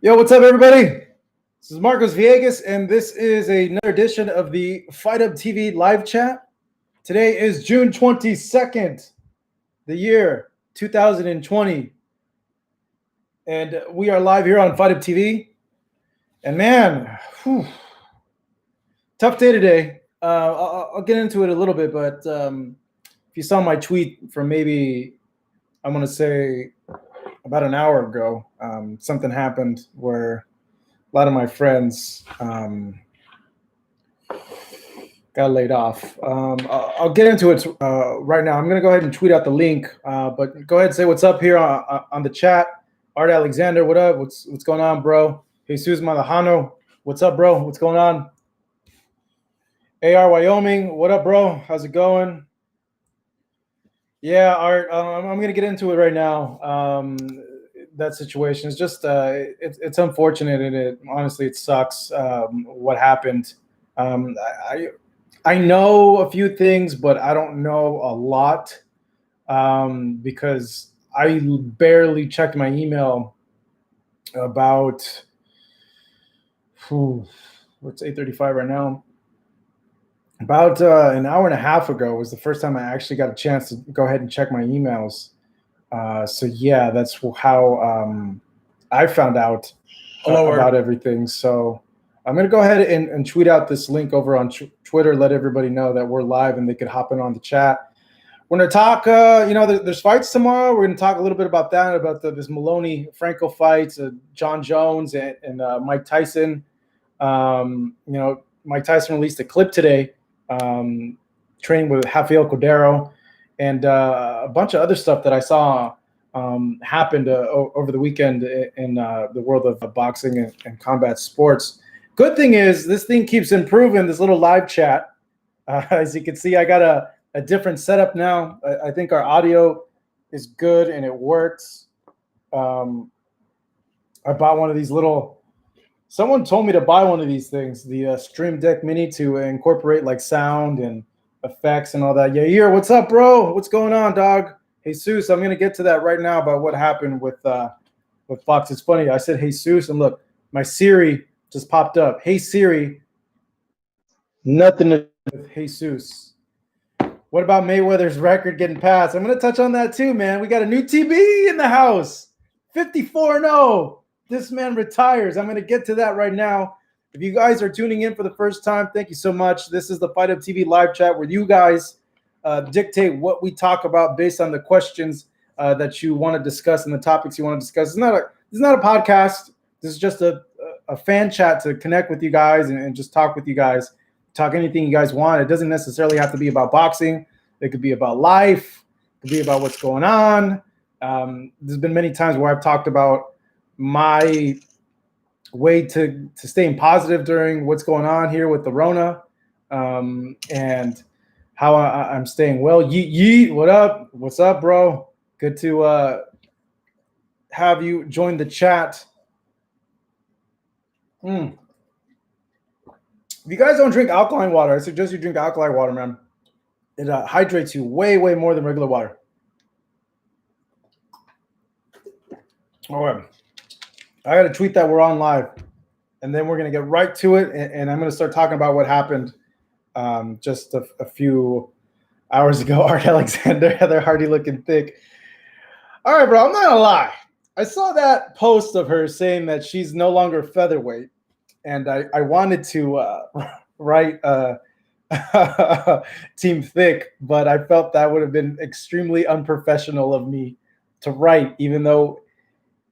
Yo, what's up, everybody? This is Marcos Villegas, and this is another edition of the Fight Up TV live chat. Today is June 22nd, the year 2020, and we are live here on Fight Up TV. And man, tough day today. I'll get into it a little bit, but if you saw my tweet from maybe, I'm going to say, about an hour ago, something happened where a lot of my friends got laid off. I'll get into it right now. I'm going to go ahead and tweet out the link, but go ahead and say what's up here on the chat. Art Alexander, what up? What's going on, bro? Jesus Malajano, what's up, bro? What's going on? AR Wyoming, what up, bro? How's it going? Yeah, Art, I'm going to get into it right now. That situation is just it's unfortunate, and it honestly it sucks what happened. I know a few things, but I don't know a lot because I barely checked my email about what's 8:35 right now. About an hour and a half ago was the first time I actually got a chance to go ahead and check my emails. So yeah, that's how I found out about everything. So I'm going to go ahead and tweet out this link over on Twitter, let everybody know that we're live and they could hop in on the chat. We're going to talk, there's fights tomorrow. We're going to talk a little bit about that, about this Maloney-Franco fights, John Jones and Mike Tyson. Mike Tyson released a clip today, training with Rafael Cordero, and a bunch of other stuff that I saw happened over the weekend in the world of boxing and combat sports. Good thing is this thing keeps improving, this little live chat. As you can see, I got a different setup now. I think our audio is good and it works. I bought one of these someone told me to buy one of these things, the Stream Deck Mini, to incorporate like sound and effects and all that. Yeah, what's up, bro? What's going on, dog? Jesus, I'm gonna get to that right now about what happened with Fox. It's funny. I said Jesus, and look, my Siri just popped up. Hey Siri, nothing to do with Jesus. What about Mayweather's record getting passed? I'm gonna touch on that too, man. We got a new TB in the house, 54-0. This man retires. I'm gonna get to that right now. If you guys are tuning in for the first time, thank you so much. This is the Fight Up TV live chat where you guys dictate what we talk about based on the questions that you want to discuss and the topics you want to discuss. It's not a podcast. This is just a fan chat to connect with you guys and just talk with you guys. Talk anything you guys want. It doesn't necessarily have to be about boxing. It could be about life. It could be about what's going on. There's been many times where I've talked about my way to staying positive during what's going on here with the Rona, and how I'm staying well. Yeet, what up? What's up, bro? Good to have you join the chat. If you guys don't drink alkaline water, I suggest you drink alkaline water, man. It hydrates you way, way more than regular water. All right. I got to tweet that we're on live, and then we're going to get right to it, and I'm going to start talking about what happened just a few hours ago. Art Alexander, Heather Hardy looking thick. All right, bro, I'm not going to lie. I saw that post of her saying that she's no longer featherweight, and I wanted to write Team Thick, but I felt that would have been extremely unprofessional of me to write, even though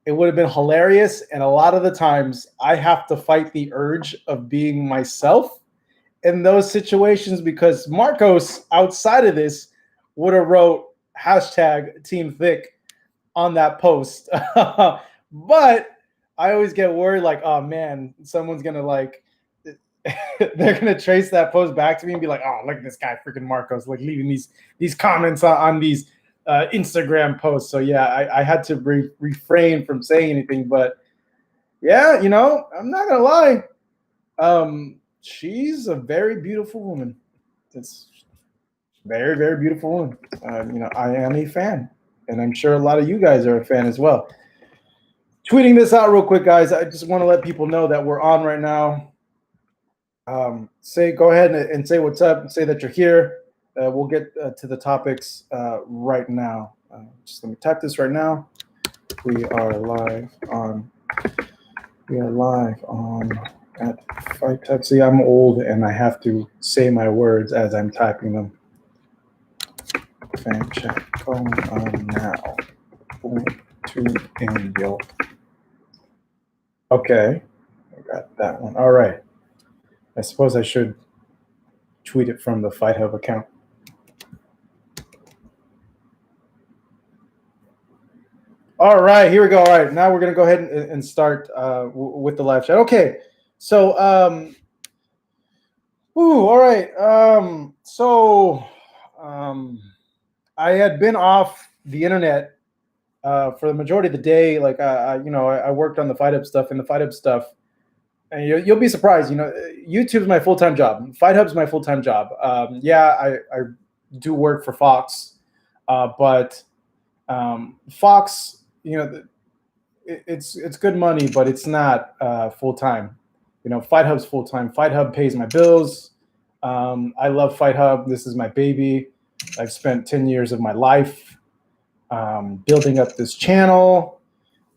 it would have been hilarious. And a lot of the times I have to fight the urge of being myself in those situations, because Marcos outside of this would have wrote hashtag Team Thick on that post. But I always get worried, like, oh man, someone's going to they're going to trace that post back to me and be like, oh, look at this guy, freaking Marcos, like leaving these comments on these Instagram posts. So yeah, I had to refrain from saying anything, but yeah, I'm not gonna lie. She's a very beautiful woman. It's very, very beautiful woman. I am a fan, and I'm sure a lot of you guys are a fan as well. Tweeting this out real quick, guys. I just want to let people know that we're on right now. Go ahead and say what's up. Say that you're here. We'll get to the topics right now. Just let me type this right now. We are live on. We are live on at Fight Type. See, I'm old and I have to say my words as I'm typing them. Fan check going on now. Tune in, yo. Okay, I got that one. All right. I suppose I should tweet it from the Fight Hub account. All right, here we go. All right, now we're going to go ahead and start with the live chat. Okay, so, all right. I had been off the internet for the majority of the day. Like, I worked on the Fight Hub stuff, and the Fight Hub stuff, and you'll be surprised. YouTube's my full-time job. Fight Hub's my full-time job. I do work for Fox, but Fox, it's good money, but it's not full-time. Fight Hub's full-time. Fight Hub pays my bills. I love Fight Hub. This is my baby. I've spent 10 years of my life building up this channel.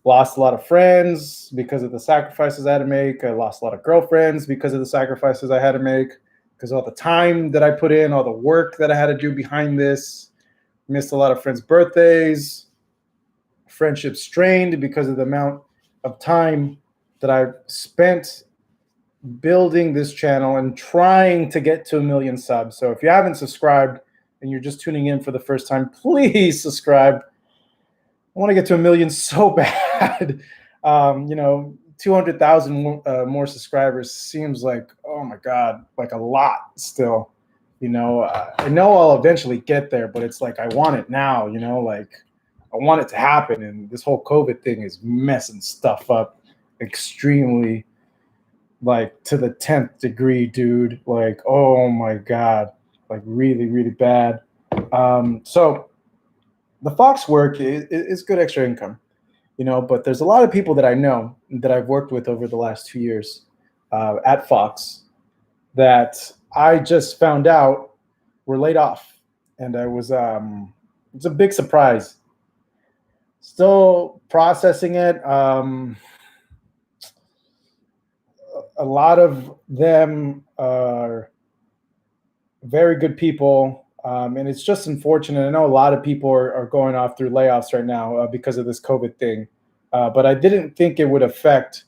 Lost a lot of friends because of the sacrifices I had to make. I lost a lot of girlfriends because of the sacrifices I had to make, because of all the time that I put in, all the work that I had to do behind this. Missed a lot of friends' birthdays. Friendships strained because of the amount of time that I've spent building this channel and trying to get to 1 million subs. So if you haven't subscribed and you're just tuning in for the first time, please subscribe. I want to get to 1 million so bad. 200,000 more subscribers seems like, oh my God, like a lot still. I know I'll eventually get there, but it's like I want it now, like I want it to happen. And this whole COVID thing is messing stuff up extremely, like to the 10th degree, dude. Like, oh my God, like really, really bad. So the Fox work is good extra income, but there's a lot of people that I know that I've worked with over the last 2 years at Fox that I just found out were laid off. And I was, it's a big surprise. Still processing it. A lot of them are very good people. And it's just unfortunate. I know a lot of people are going off through layoffs right now because of this COVID thing. But I didn't think it would affect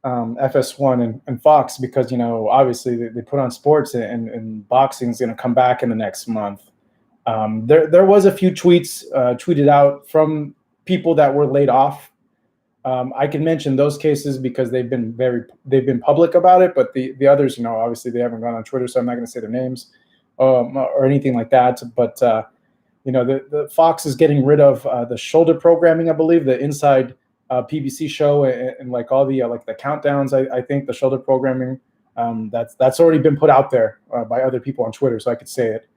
FS1 and Fox because, obviously they put on sports and boxing is going to come back in the next month. There was a few tweets tweeted out from people that were laid off. I can mention those cases because they've been public about it, but the others, obviously they haven't gone on Twitter, so I'm not going to say their names or anything like that. But the Fox is getting rid of the shoulder programming, I believe, the inside PBC show and like all the like the countdowns. I think the shoulder programming that's already been put out there by other people on Twitter, so I could say it.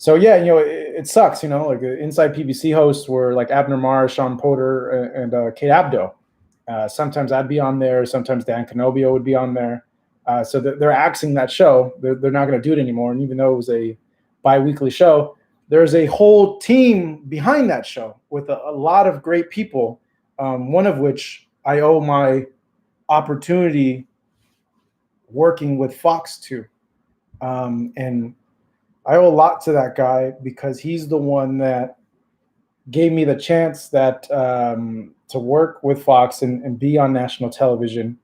So yeah, it sucks. Like the inside PBC hosts were like Abner Marr, Sean Porter, and Kate Abdo. Sometimes I'd be on there. Sometimes Dan Canobio would be on there. So they're axing that show. They're not going to do it anymore. And even though it was a bi-weekly show, there's a whole team behind that show with a lot of great people, one of which I owe my opportunity working with Fox to. And I owe a lot to that guy because he's the one that gave me the chance that to work with Fox and be on national television.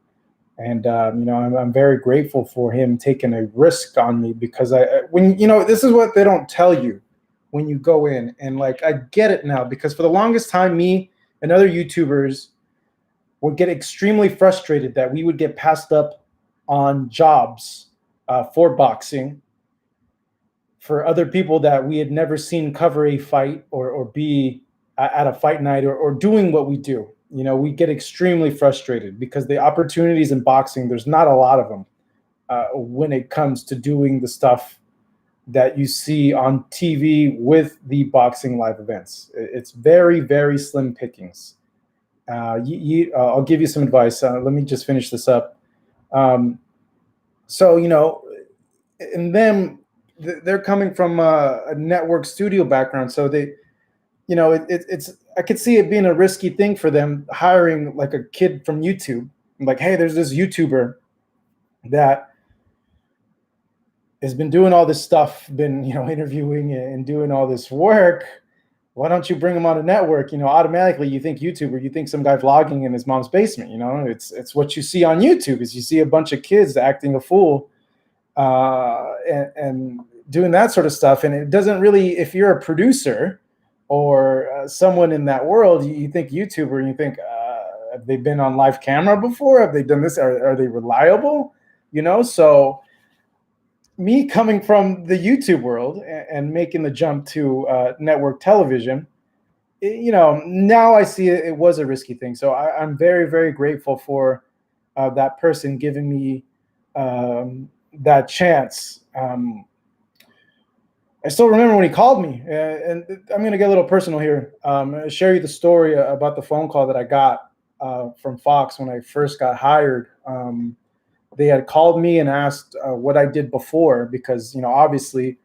And I'm very grateful for him taking a risk on me because this is what they don't tell you when you go in. And like I get it now because for the longest time, me and other YouTubers would get extremely frustrated that we would get passed up on jobs for boxing for other people that we had never seen cover a fight or be at a fight night or doing what we do. We get extremely frustrated because the opportunities in boxing, there's not a lot of them when it comes to doing the stuff that you see on TV with the boxing live events. It's very, very slim pickings. I'll give you some advice. Let me just finish this up. Um, so, and them, they're coming from a network studio background. So it's, I could see it being a risky thing for them hiring like a kid from YouTube. Like, hey, there's this YouTuber that has been doing all this stuff, been, interviewing and doing all this work. Why don't you bring him on a network? Automatically you think YouTuber, you think some guy vlogging in his mom's basement. It's what you see on YouTube is you see a bunch of kids acting a fool and doing that sort of stuff. And it doesn't really, if you're a producer or someone in that world, you think YouTuber and you think, have they been on live camera before? Have they done this? Are they reliable? So me coming from the YouTube world and making the jump to network television, now I see it was a risky thing. So I'm very, very grateful for that person giving me that chance. I still remember when he called me, and I'm going to get a little personal here. I'll share you the story about the phone call that I got from Fox when I first got hired. They had called me and asked what I did before because, obviously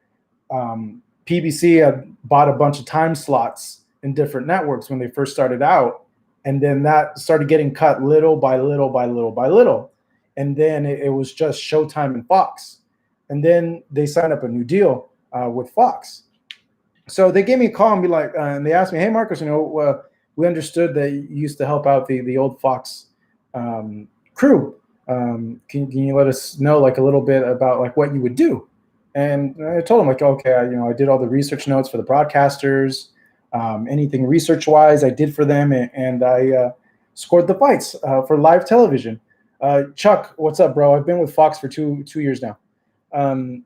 PBC had bought a bunch of time slots in different networks when they first started out. And then that started getting cut little by little by little by little. And then it was just Showtime and Fox. And then they signed up a new deal with Fox. So they gave me a call and be like, and they asked me, hey, Marcus, we understood that you used to help out the old Fox crew. Can you let us know like a little bit about like what you would do? And I told him like, okay, I did all the research notes for the broadcasters, anything research wise I did for them. And I scored the fights for live television. Chuck, what's up, bro? I've been with Fox for two years now. I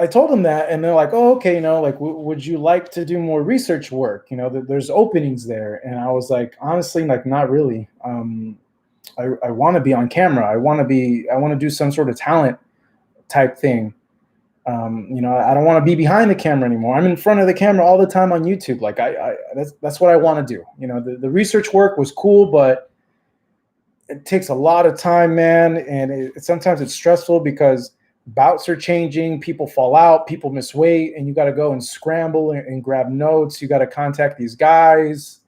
told them that, and they're like, oh, okay, like, would you like to do more research work? There's openings there. And I was like, honestly, like, not really. I want to be on camera. I want to do some sort of talent type thing. I don't want to be behind the camera anymore. I'm in front of the camera all the time on YouTube. Like that's what I want to do. The research work was cool, but it takes a lot of time, man. And sometimes it's stressful because bouts are changing, people fall out, people miss weight, and you got to go and scramble and grab notes. You got to contact these guys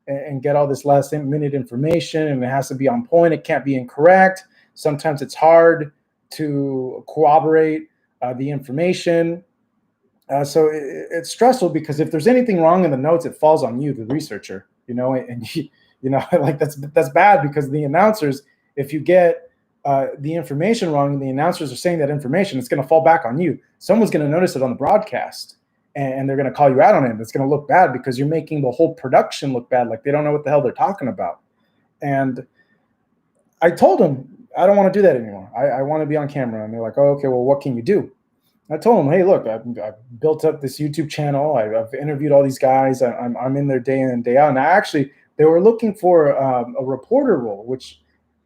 and get all this last minute information, and it has to be on point. It can't be incorrect. Sometimes it's hard to corroborate the information. So it's stressful because if there's anything wrong in the notes, it falls on you, the researcher, and like that's bad because the announcers, if you get the information wrong and the announcers are saying that information, it's going to fall back on you. Someone's going to notice it on the broadcast. And they're going to call you out on it. It's going to look bad because you're making the whole production look bad. Like they don't know what the hell they're talking about. And I told them, I don't want to do that anymore. I want to be on camera. And they're like, oh, okay, well, what can you do? I told them, hey, look, I've built up this YouTube channel. I've interviewed all these guys. I'm in there day in and day out. And they were looking for a reporter role, which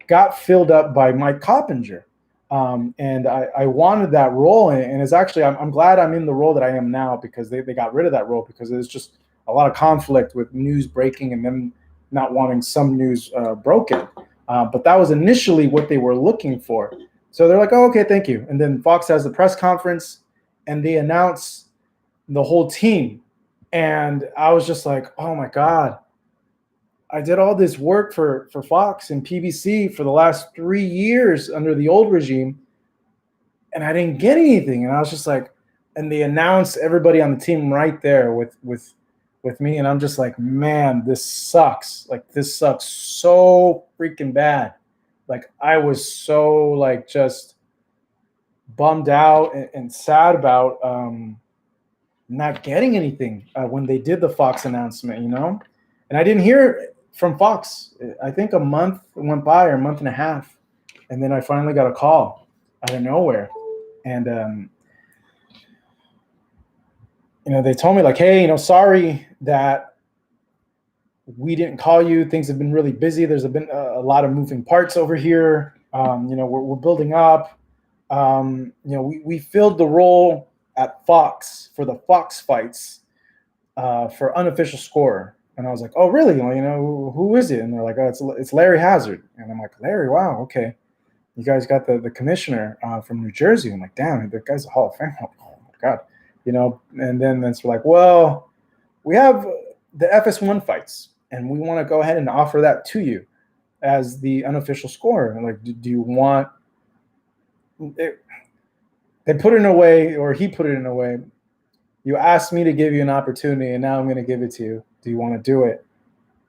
got filled up by Mike Coppinger. And I wanted that role, and it's actually I'm glad I'm in the role that I am now because they got rid of that role because there's just a lot of conflict with news breaking and them not wanting some news broken. But that was initially what they were looking for. So they're like, oh, okay, thank you. And then Fox has the press conference, and they announce the whole team, and I was just like, oh my God. I did all this work for Fox and PBC for the last 3 years under the old regime, and I didn't get anything. And I was just like, and they announced everybody on the team right there with me, and I'm just like, man, this sucks. Like this sucks so freaking bad. Like I was so like just bummed out and sad about not getting anything when they did the Fox announcement, and I didn't hear from Fox. I think a month went by, or a month and a half, and then I finally got a call out of nowhere, and they told me like, hey, sorry that we didn't call you. Things have been really busy. There's been a lot of moving parts over here. We're building up. We filled the role at Fox for the Fox fights for unofficial scorer. And I was like, oh, really? Well, who is it? And they're like, oh, it's Larry Hazard. And I'm like, Larry, wow, okay. You guys got the commissioner from New Jersey. I'm like, damn, that guy's a Hall of Fame. Oh my God. And then it's like, well, we have the FS1 fights, and we want to go ahead and offer that to you as the unofficial score. And like, do you want it? They put it in a way, or he put it in a way. You asked me to give you an opportunity, and now I'm going to give it to you. Do you want to do it?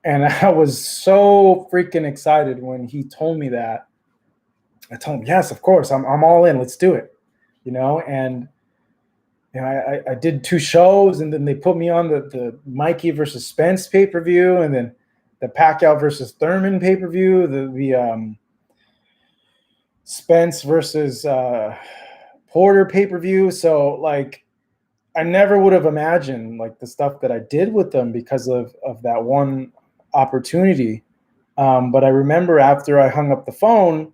And I was so freaking excited when he told me that. I told him, yes, of course, I'm all in. Let's do it. And I did 2 shows, and then they put me on the Mikey versus Spence pay-per-view, and then the Pacquiao versus Thurman pay-per-view, the Spence versus Porter pay-per-view. So like, I never would have imagined like the stuff that I did with them because of that one opportunity. But I remember after I hung up the phone,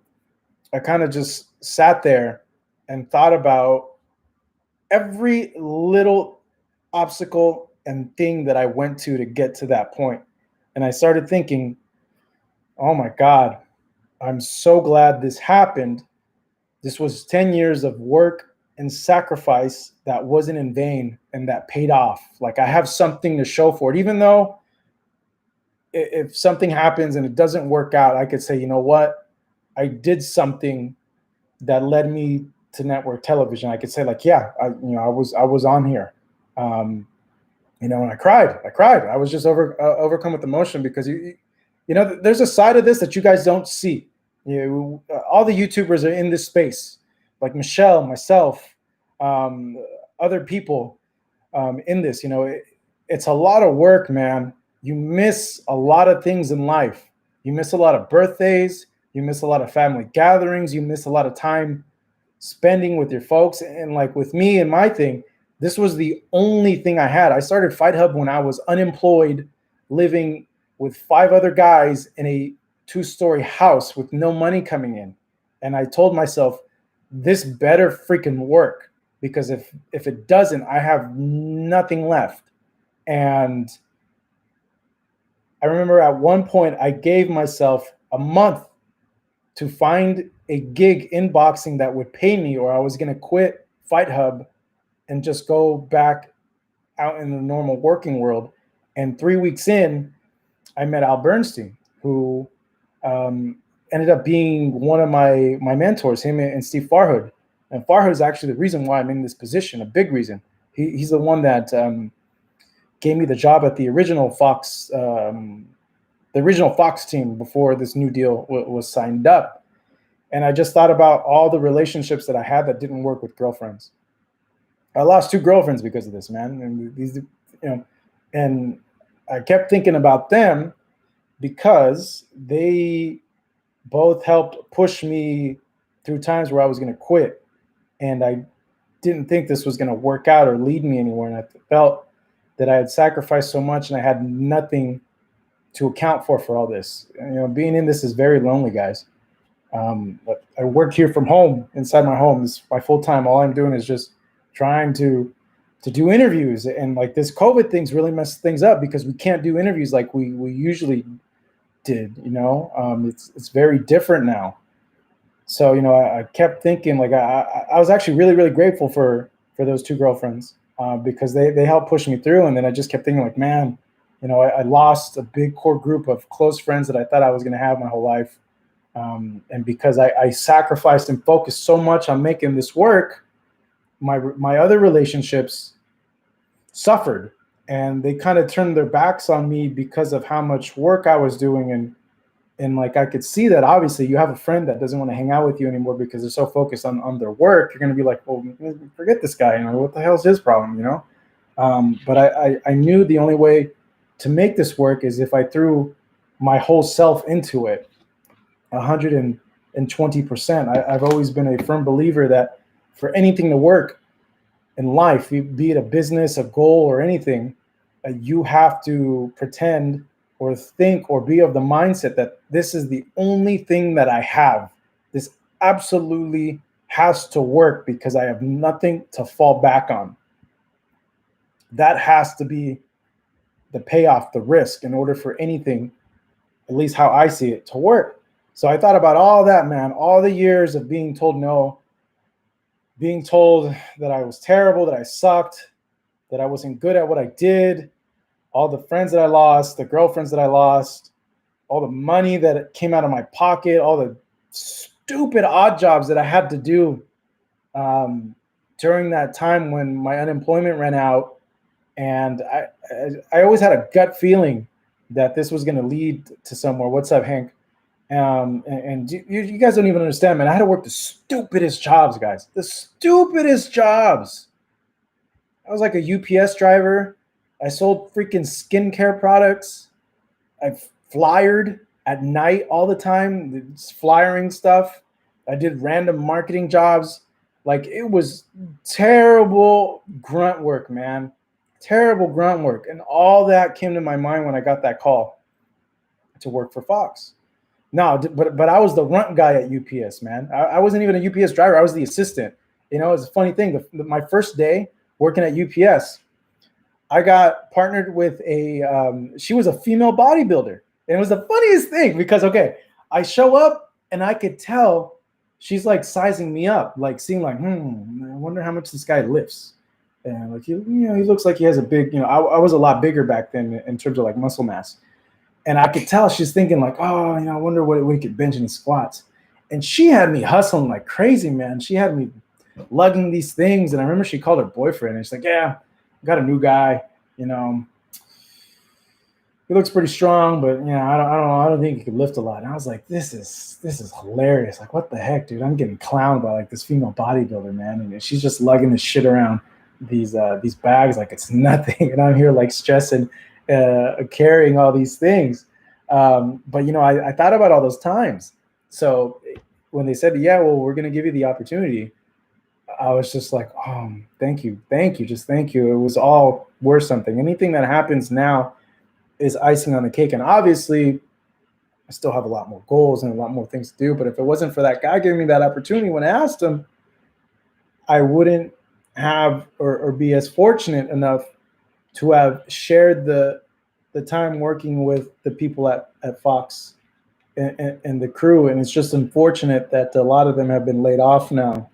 I kind of just sat there and thought about every little obstacle and thing that I went to get to that point. And I started thinking, oh my God, I'm so glad this happened. This was 10 years of work and sacrifice that wasn't in vain and that paid off. Like, I have something to show for it. Even though if something happens and it doesn't work out, I could say, you know what? I did something that led me to network television. I could say like, yeah, I was on here. And I cried. I was just overcome with emotion because there's a side of this that you guys don't see. All the YouTubers are in this space, like Michelle, myself, other people in this. It's a lot of work, man. You miss a lot of things in life. You miss a lot of birthdays. You miss a lot of family gatherings. You miss a lot of time spending with your folks. And like with me and my thing, this was the only thing I had. I started Fight Hub when I was unemployed, living with 5 other guys in a 2-story house with no money coming in. And I told myself, this better freaking work, because if it doesn't, I have nothing left. And I remember at one point I gave myself a month to find a gig in boxing that would pay me, or I was going to quit Fight Hub and just go back out in the normal working world. And 3 weeks in, I met Al Bernstein, who ended up being one of my mentors, him and Steve Farhood. And Farhood is actually the reason why I'm in this position, a big reason. He's the one that gave me the job at the original Fox team before this new deal was signed up. And I just thought about all the relationships that I had that didn't work with girlfriends. I lost 2 girlfriends because of this, man. And these, and I kept thinking about them because they both helped push me through times where I was going to quit. And I didn't think this was going to work out or lead me anywhere. And I felt that I had sacrificed so much and I had nothing to account for all this. Being in this is very lonely, guys. But I work here from home, inside my home. This is my full time. All I'm doing is just trying to do interviews. And like, this COVID thing's really messed things up because we can't do interviews like we usually did. It's very different now. So I kept thinking, like, I was actually really, really grateful for those 2 girlfriends because they helped push me through. And then I just kept thinking, like, man, I lost a big core group of close friends that I thought I was going to have my whole life. And because I sacrificed and focused so much on making this work, my other relationships suffered, and they kind of turned their backs on me because of how much work I was doing. And like, I could see that obviously you have a friend that doesn't want to hang out with you anymore because they're so focused on their work. You're going to be like, well, forget this guy. What the hell's his problem? But I knew the only way to make this work is if I threw my whole self into it, 120%. I've always been a firm believer that for anything to work in life, be it a business, a goal, or anything, you have to pretend or think or be of the mindset that this is the only thing that I have. This absolutely has to work because I have nothing to fall back on. That has to be the payoff, the risk, in order for anything, at least how I see it, to work. So I thought about all that, man, all the years of being told no, being told that I was terrible, that I sucked, that I wasn't good at what I did, all the friends that I lost, the girlfriends that I lost, all the money that came out of my pocket, all the stupid odd jobs that I had to do during that time when my unemployment ran out. And I always had a gut feeling that this was going to lead to somewhere. What's up, Hank? And you guys don't even understand, man. I had to work the stupidest jobs, guys. The stupidest jobs. I was like a UPS driver. I sold freaking skincare products. I flyered at night all the time, flyering stuff. I did random marketing jobs. Like, it was terrible grunt work, man. Terrible grunt work. And all that came to my mind when I got that call to work for Fox. No, but I was the runt guy at UPS, man. I wasn't even a UPS driver. I was the assistant. You know, it's a funny thing. My first day working at UPS, I got partnered with she was a female bodybuilder. And it was the funniest thing because, okay, I show up and I could tell she's like sizing me up, like seeing like, I wonder how much this guy lifts. And like, he looks like he has a big, I was a lot bigger back then in terms of like muscle mass. And I could tell she's thinking like, oh, I wonder what we could bench any squats. And she had me hustling like crazy, man. She had me lugging these things. And I remember she called her boyfriend and she's like, yeah, I got a new guy, he looks pretty strong, but I don't think he could lift a lot. And I was like, this is hilarious. Like, what the heck, dude? I'm getting clowned by like this female bodybuilder, man. And she's just lugging this shit around these bags like it's nothing. And I'm here like stressing, carrying all these things. But I thought about all those times. So when they said, yeah, well, we're going to give you the opportunity, I was just like, oh, thank you. Just thank you. It was all worth something. Anything that happens now is icing on the cake. And obviously I still have a lot more goals and a lot more things to do. But if it wasn't for that guy giving me that opportunity, when I asked him, I wouldn't have or be as fortunate enough to have shared the time working with the people at Fox and the crew. And it's just unfortunate that a lot of them have been laid off now,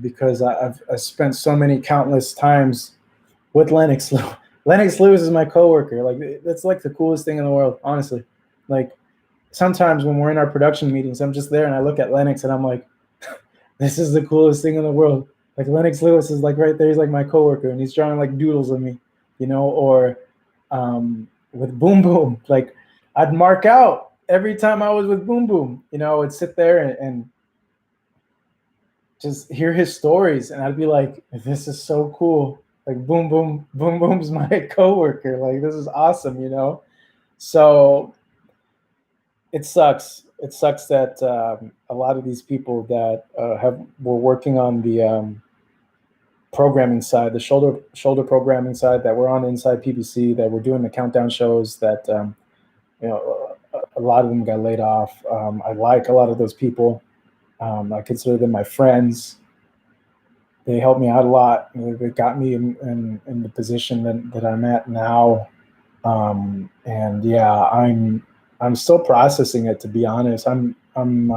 because I've spent so many countless times with Lennox. Lennox Lewis is my coworker. Like, that's like the coolest thing in the world, honestly. Like, sometimes when we're in our production meetings, I'm just there and I look at Lennox and I'm like, this is the coolest thing in the world. Like, Lennox Lewis is like right there. He's like my coworker and he's drawing like doodles of me, or with Boom Boom. Like, I'd mark out every time I was with Boom Boom. I'd sit there and just hear his stories and I'd be like, this is so cool. Like, Boom Boom's my coworker. Like, this is awesome, So it sucks. It sucks that a lot of these people that were working on the programming side, the shoulder programming side, that were on Inside PBC, that were doing the countdown shows, that a lot of them got laid off. I like a lot of those people. I consider them my friends. They helped me out a lot. They got me in the position that I'm at now. And yeah, I'm still processing it, to be honest. I'm when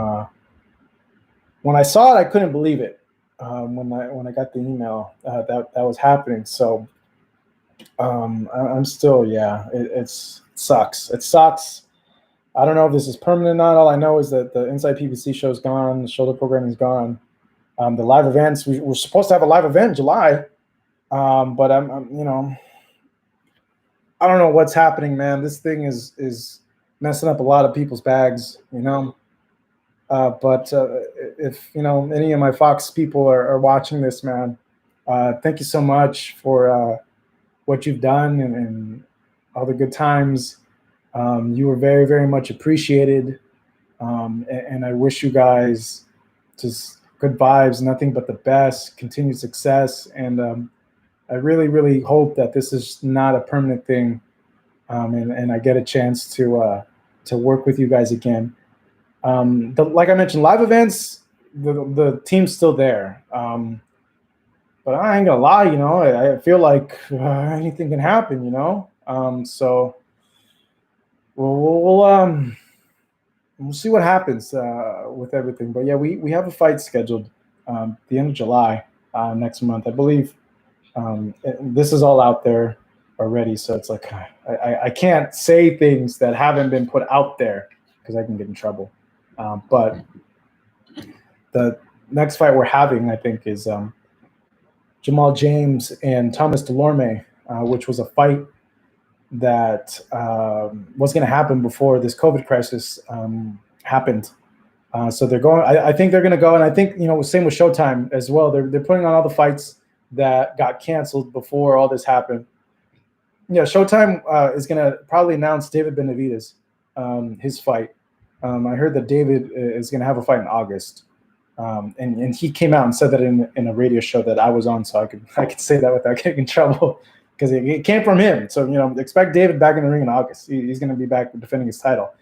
I saw it, I couldn't believe it. When I got the email that was happening. So I'm still, it sucks. It sucks. I don't know if this is permanent or not. All I know is that the Inside PBC show's gone. The shoulder programming's gone. The live events, we were supposed to have a live event in July, but I'm I don't know what's happening, man. This thing is messing up a lot of people's bags, But if any of my Fox people are watching this, man, thank you so much for what you've done and all the good times. You were very, very much appreciated, and I wish you guys just good vibes, nothing but the best, continued success. And I really, really hope that this is not a permanent thing, and I get a chance to work with you guys again. Like I mentioned, live events, the team's still there. But I ain't gonna lie, I feel like anything can happen, So we'll see what happens with everything. But yeah, we have a fight scheduled the end of July next month, I believe. This is all out there already, so it's like I can't say things that haven't been put out there because I can get in trouble. But the next fight we're having, I think, is Jamal James and Thomas Delorme, which was a fight that was going to happen before this COVID crisis happened. So they're going. I think they're going to go, and I think same with Showtime as well. They're putting on all the fights that got canceled before all this happened. Yeah, Showtime is going to probably announce David Benavidez, his fight. I heard that David is going to have a fight in August, and he came out and said that in a radio show that I was on, so I could say that without getting in trouble because it came from him. So expect David back in the ring in August. He's going to be back defending his title.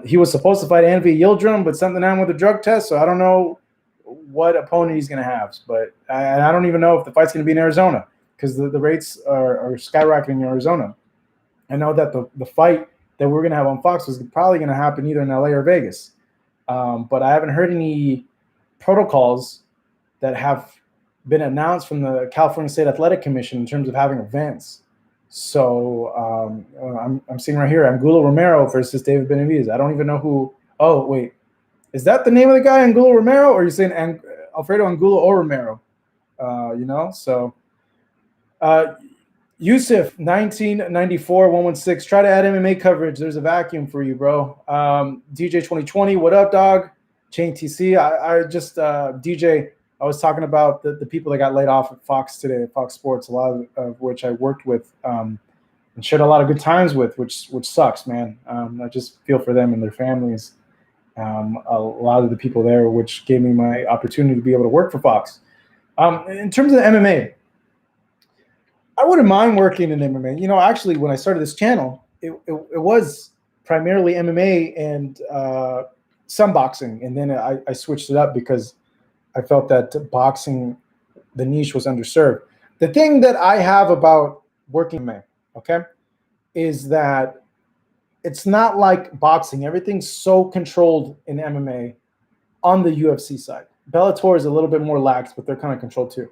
He was supposed to fight Anvi Yildirim, but something happened with the drug test, so I don't know what opponent he's going to have. But I don't even know if the fight's going to be in Arizona because the rates are skyrocketing in Arizona. I know that the fight that we're going to have on Fox was probably going to happen either in LA or Vegas. But I haven't heard any protocols that have been announced from the California State Athletic Commission in terms of having events. So I'm seeing right here, Angulo Romero versus David Benavidez. I don't even know who. Oh, wait. Is that the name of the guy, Angulo Romero? Or are you saying Alfredo Angulo or Romero? So Yusuf, 1994-116. Try to add MMA coverage. There's a vacuum for you, bro. DJ 2020, what up, dog? Chain TC. I just, DJ, I was talking about the people that got laid off at Fox today, at Fox Sports, a lot of which I worked with and shared a lot of good times with, which sucks, man. I just feel for them and their families. A lot of the people there, which gave me my opportunity to be able to work for Fox. In terms of MMA, I wouldn't mind working in MMA. Actually, when I started this channel, it was primarily MMA and some boxing, and then I switched it up because I felt that boxing, the niche was underserved. The thing that I have about working MMA, okay, is that it's not like boxing. Everything's so controlled in MMA on the UFC side. Bellator is a little bit more lax, but they're kind of controlled too.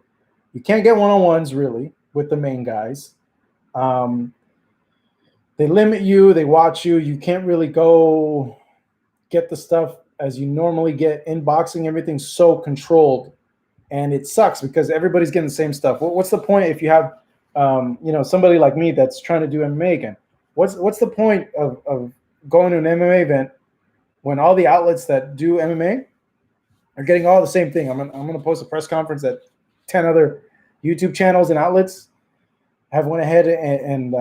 You can't get one-on-ones really with the main guys. They limit you. They watch you. You can't really go get the stuff as you normally get in boxing. Everything's so controlled, and it sucks because everybody's getting the same stuff. What's the point if you have, somebody like me that's trying to do MMA again? What's the point of going to an MMA event when all the outlets that do MMA are getting all the same thing? I'm going to post a press conference that 10 other YouTube channels and outlets have went ahead and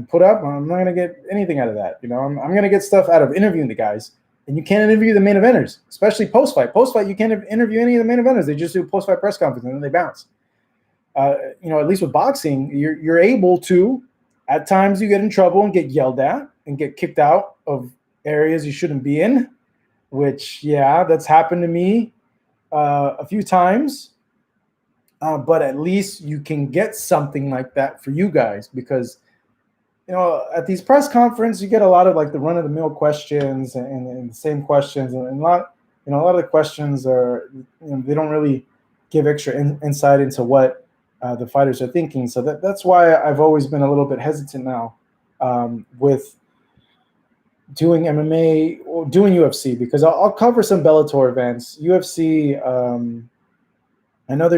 put up. I'm not going to get anything out of that. I'm going to get stuff out of interviewing the guys. And you can't interview the main eventers, especially post-fight. Post-fight, you can't interview any of the main eventers. They just do a post-fight press conference, and then they bounce. At least with boxing, you're able to, at times you get in trouble and get yelled at and get kicked out of areas you shouldn't be in, which, yeah, that's happened to me a few times. But at least you can get something like that for you guys because at these press conferences, you get a lot of like the run-of-the-mill questions and the same questions, and a lot of the questions are, they don't really give extra insight into what the fighters are thinking. So that's why I've always been a little bit hesitant now with doing MMA or doing UFC because I'll cover some Bellator events. UFC, I know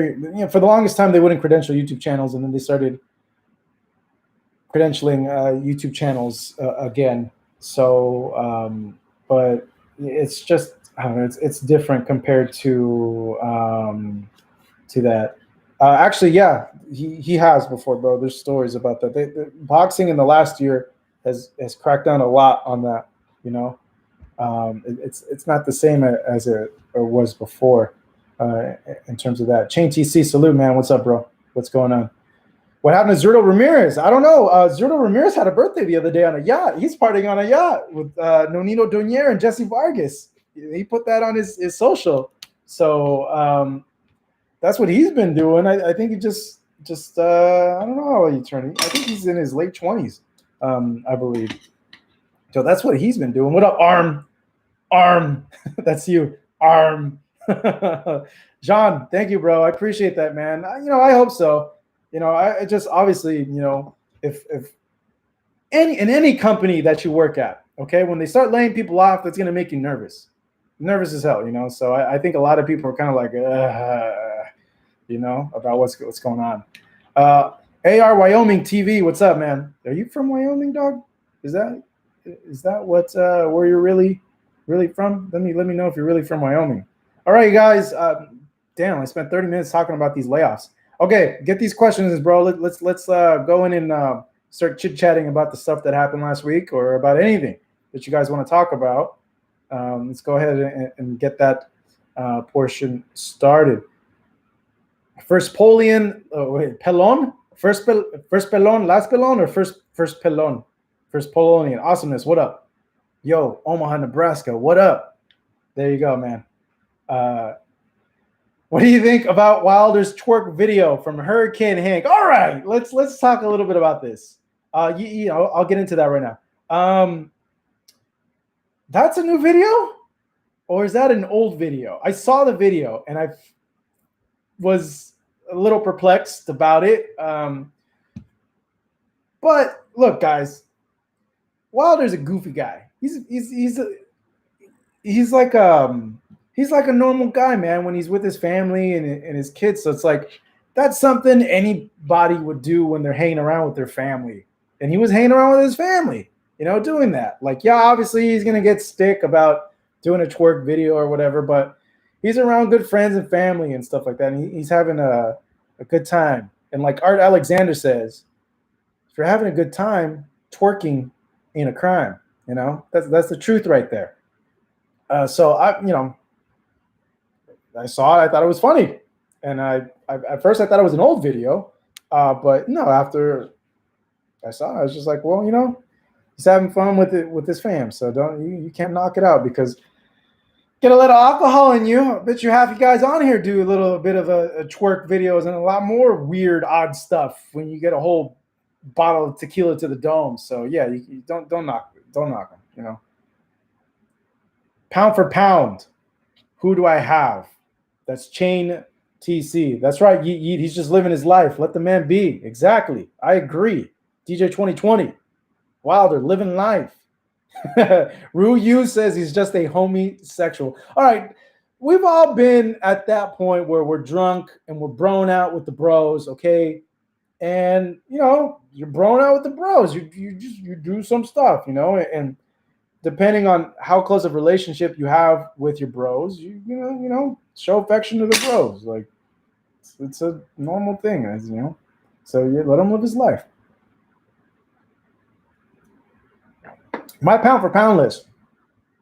for the longest time they wouldn't credential YouTube channels, and then they started credentialing YouTube channels again. So, but it's just, I don't know, it's different compared to that. Actually, yeah, he has before, bro. There's stories about that. The boxing in the last year has cracked down a lot on that. It's not the same as it was before in terms of that. Chain TC, salute, man. What's up, bro? What's going on? What happened to Zurdo Ramirez? I don't know. Zurdo Ramirez had a birthday the other day on a yacht. He's partying on a yacht with Nonino Donier and Jesse Vargas. He put that on his social. So that's what he's been doing. I think he just I don't know how old he's turning. I think he's in his late 20s. I believe. So that's what he's been doing. What up, Arm? Arm, that's you, Arm. John, thank you, bro. I appreciate that, man. I hope so. I just obviously, if in any company that you work at, okay, when they start laying people off, that's gonna make you nervous as hell. So I think a lot of people are kind of like, about what's going on. AR Wyoming TV, what's up, man? Are you from Wyoming, dog? Is that what where you're really from? Let me know if you're really from Wyoming. All right, guys. Damn, I spent 30 minutes talking about these layoffs. Okay, get these questions, bro. Let's go in and start chit-chatting about the stuff that happened last week or about anything that you guys want to talk about. Let's go ahead and get that portion started. First Polian, Pelon? First Pelon, last Pelon, or first Pelon? First Polonian. Awesomeness, what up? Yo, Omaha, Nebraska, what up? There you go, man. What do you think about Wilder's twerk video from Hurricane Hank? All right, let's talk a little bit about this. I'll get into that right now. That's a new video, or is that an old video? I saw the video and I was a little perplexed about it. But look, guys, Wilder's a goofy guy. He's like a normal guy, man, when he's with his family and his kids. So it's like that's something anybody would do when they're hanging around with their family. And he was hanging around with his family, doing that. Like, yeah, obviously he's gonna get stick about doing a twerk video or whatever, but he's around good friends and family and stuff like that. And he's having a good time. And like Art Alexander says, if you're having a good time, twerking ain't a crime. That's the truth right there. So I saw it. I thought it was funny, and I at first I thought it was an old video, but no. After I saw it, I was just like, well, he's having fun with his fam. So you can't knock it out because get a little alcohol in you. I bet you half you guys on here do a little bit of a twerk videos and a lot more weird, odd stuff when you get a whole bottle of tequila to the dome. So yeah, you don't knock them. Pound for pound, who do I have? That's Chain TC. That's right. He's just living his life. Let the man be. Exactly. I agree. DJ 2020. Wilder, living life. Ru Yu says he's just a homosexual. All right. We've all been at that point where we're drunk and we're broing out with the bros, okay? And, you're broing out with the bros. You do some stuff, and depending on how close of a relationship you have with your bros, you show affection to the bros. Like it's a normal thing, as So you let him live his life. My pound for pound list.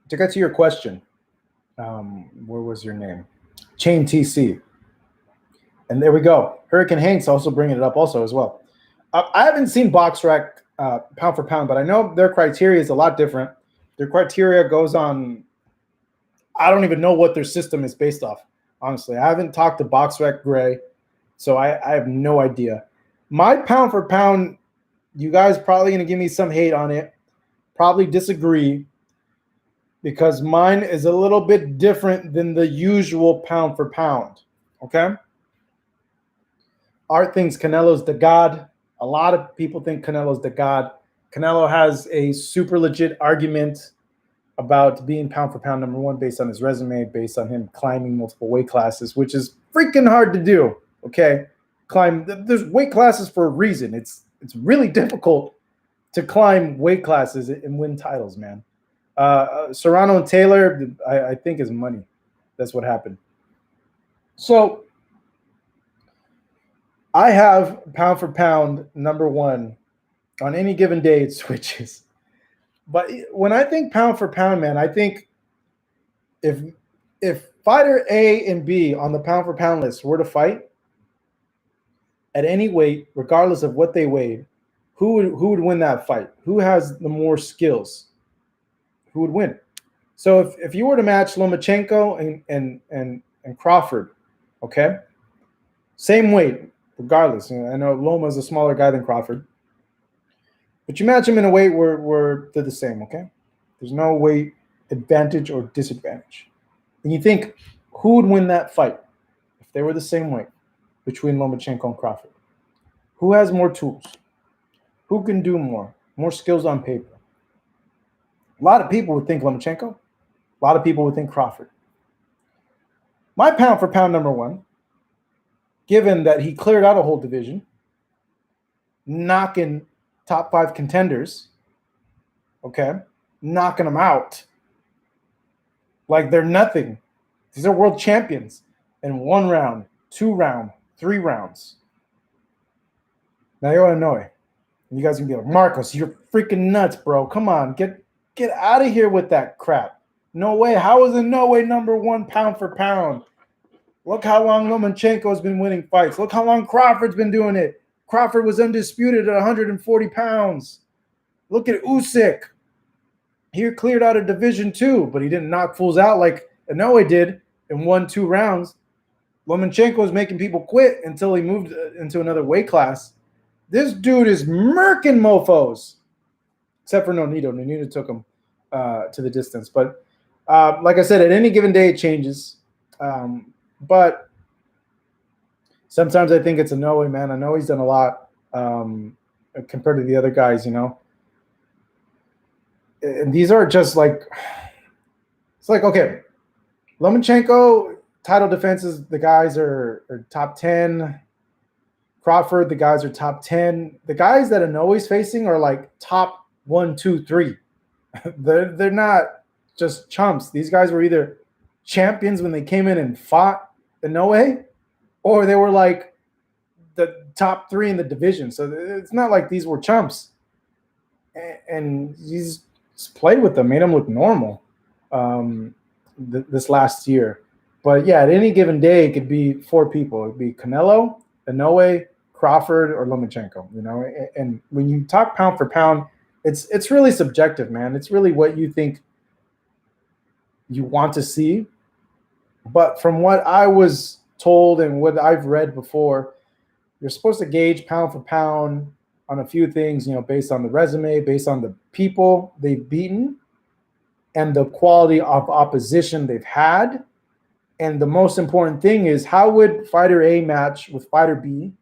To get to your question, where was your name? Chain TC. And there we go. Hurricane Hank's also bringing it up also as well. I haven't seen BoxRec pound for pound, but I know their criteria is a lot different. Their criteria goes on, I don't even know what their system is based off, honestly. I haven't talked to BoxRec Gray, so I have no idea. My pound for pound, you guys probably going to give me some hate on it, probably disagree, because mine is a little bit different than the usual pound for pound, okay? Art thinks Canelo's the god. A lot of people think Canelo's the god. Canelo has a super legit argument about being pound for pound number one based on his resume, based on him climbing multiple weight classes, which is freaking hard to do, okay? There's weight classes for a reason. It's really difficult to climb weight classes and win titles, man. Serrano and Taylor, I think, is money. That's what happened. So I have pound for pound number one. On any given day, it switches. But when I think pound for pound, man, I think if fighter A and B on the pound for pound list were to fight at any weight, regardless of what they weighed, who would win that fight? Who has the more skills? Who would win? So if you were to match Lomachenko and Crawford, okay, same weight, regardless. I know Loma's a smaller guy than Crawford. But you match them in a weight where they're the same, okay? There's no weight advantage or disadvantage. And you think, who would win that fight if they were the same weight between Lomachenko and Crawford? Who has more tools? Who can do more? More skills on paper? A lot of people would think Lomachenko. A lot of people would think Crawford. My pound for pound number one, given that he cleared out a whole division, knocking top 5 contenders, okay, knocking them out like they're nothing. These are world champions in 1 round, 2 round, 3 rounds. Now you're Inoue. You guys can be like, Marcos, you're freaking nuts, bro. Come on, get out of here with that crap. No way. How is Inoue number 1 pound for pound? Look how long Lomachenko's been winning fights. Look how long Crawford's been doing it. Crawford was undisputed at 140 pounds. Look at Usyk. He cleared out of Division 2, but he didn't knock fools out like Inoue did in 1-2 rounds. Lomachenko was making people quit until he moved into another weight class. This dude is murking mofos, except for Nonito. Nonito took him to the distance. But like I said, at any given day, it changes. But sometimes I think it's Inoue, man. I know he's done a lot compared to the other guys, you know. And these are just like, it's like, okay, Lomachenko, title defenses, the guys are top 10. Crawford, the guys are top 10. The guys that Inoue's facing are like top 1, 2, 3. They're not just chumps. These guys were either champions when they came in and fought Inoue, or they were like the top 3 in the division. So it's not like these were chumps. And he's played with them, made them look normal this last year. But yeah, at any given day, it could be 4 people. It'd be Canelo, Inoue, Crawford, or Lomachenko, you know. And when you talk pound for pound, it's really subjective, man. It's really what you think you want to see. But from what I was told and what I've read before, you're supposed to gauge pound for pound on a few things, you know, based on the resume, based on the people they've beaten, and the quality of opposition they've had. And the most important thing is, how would fighter A match with fighter B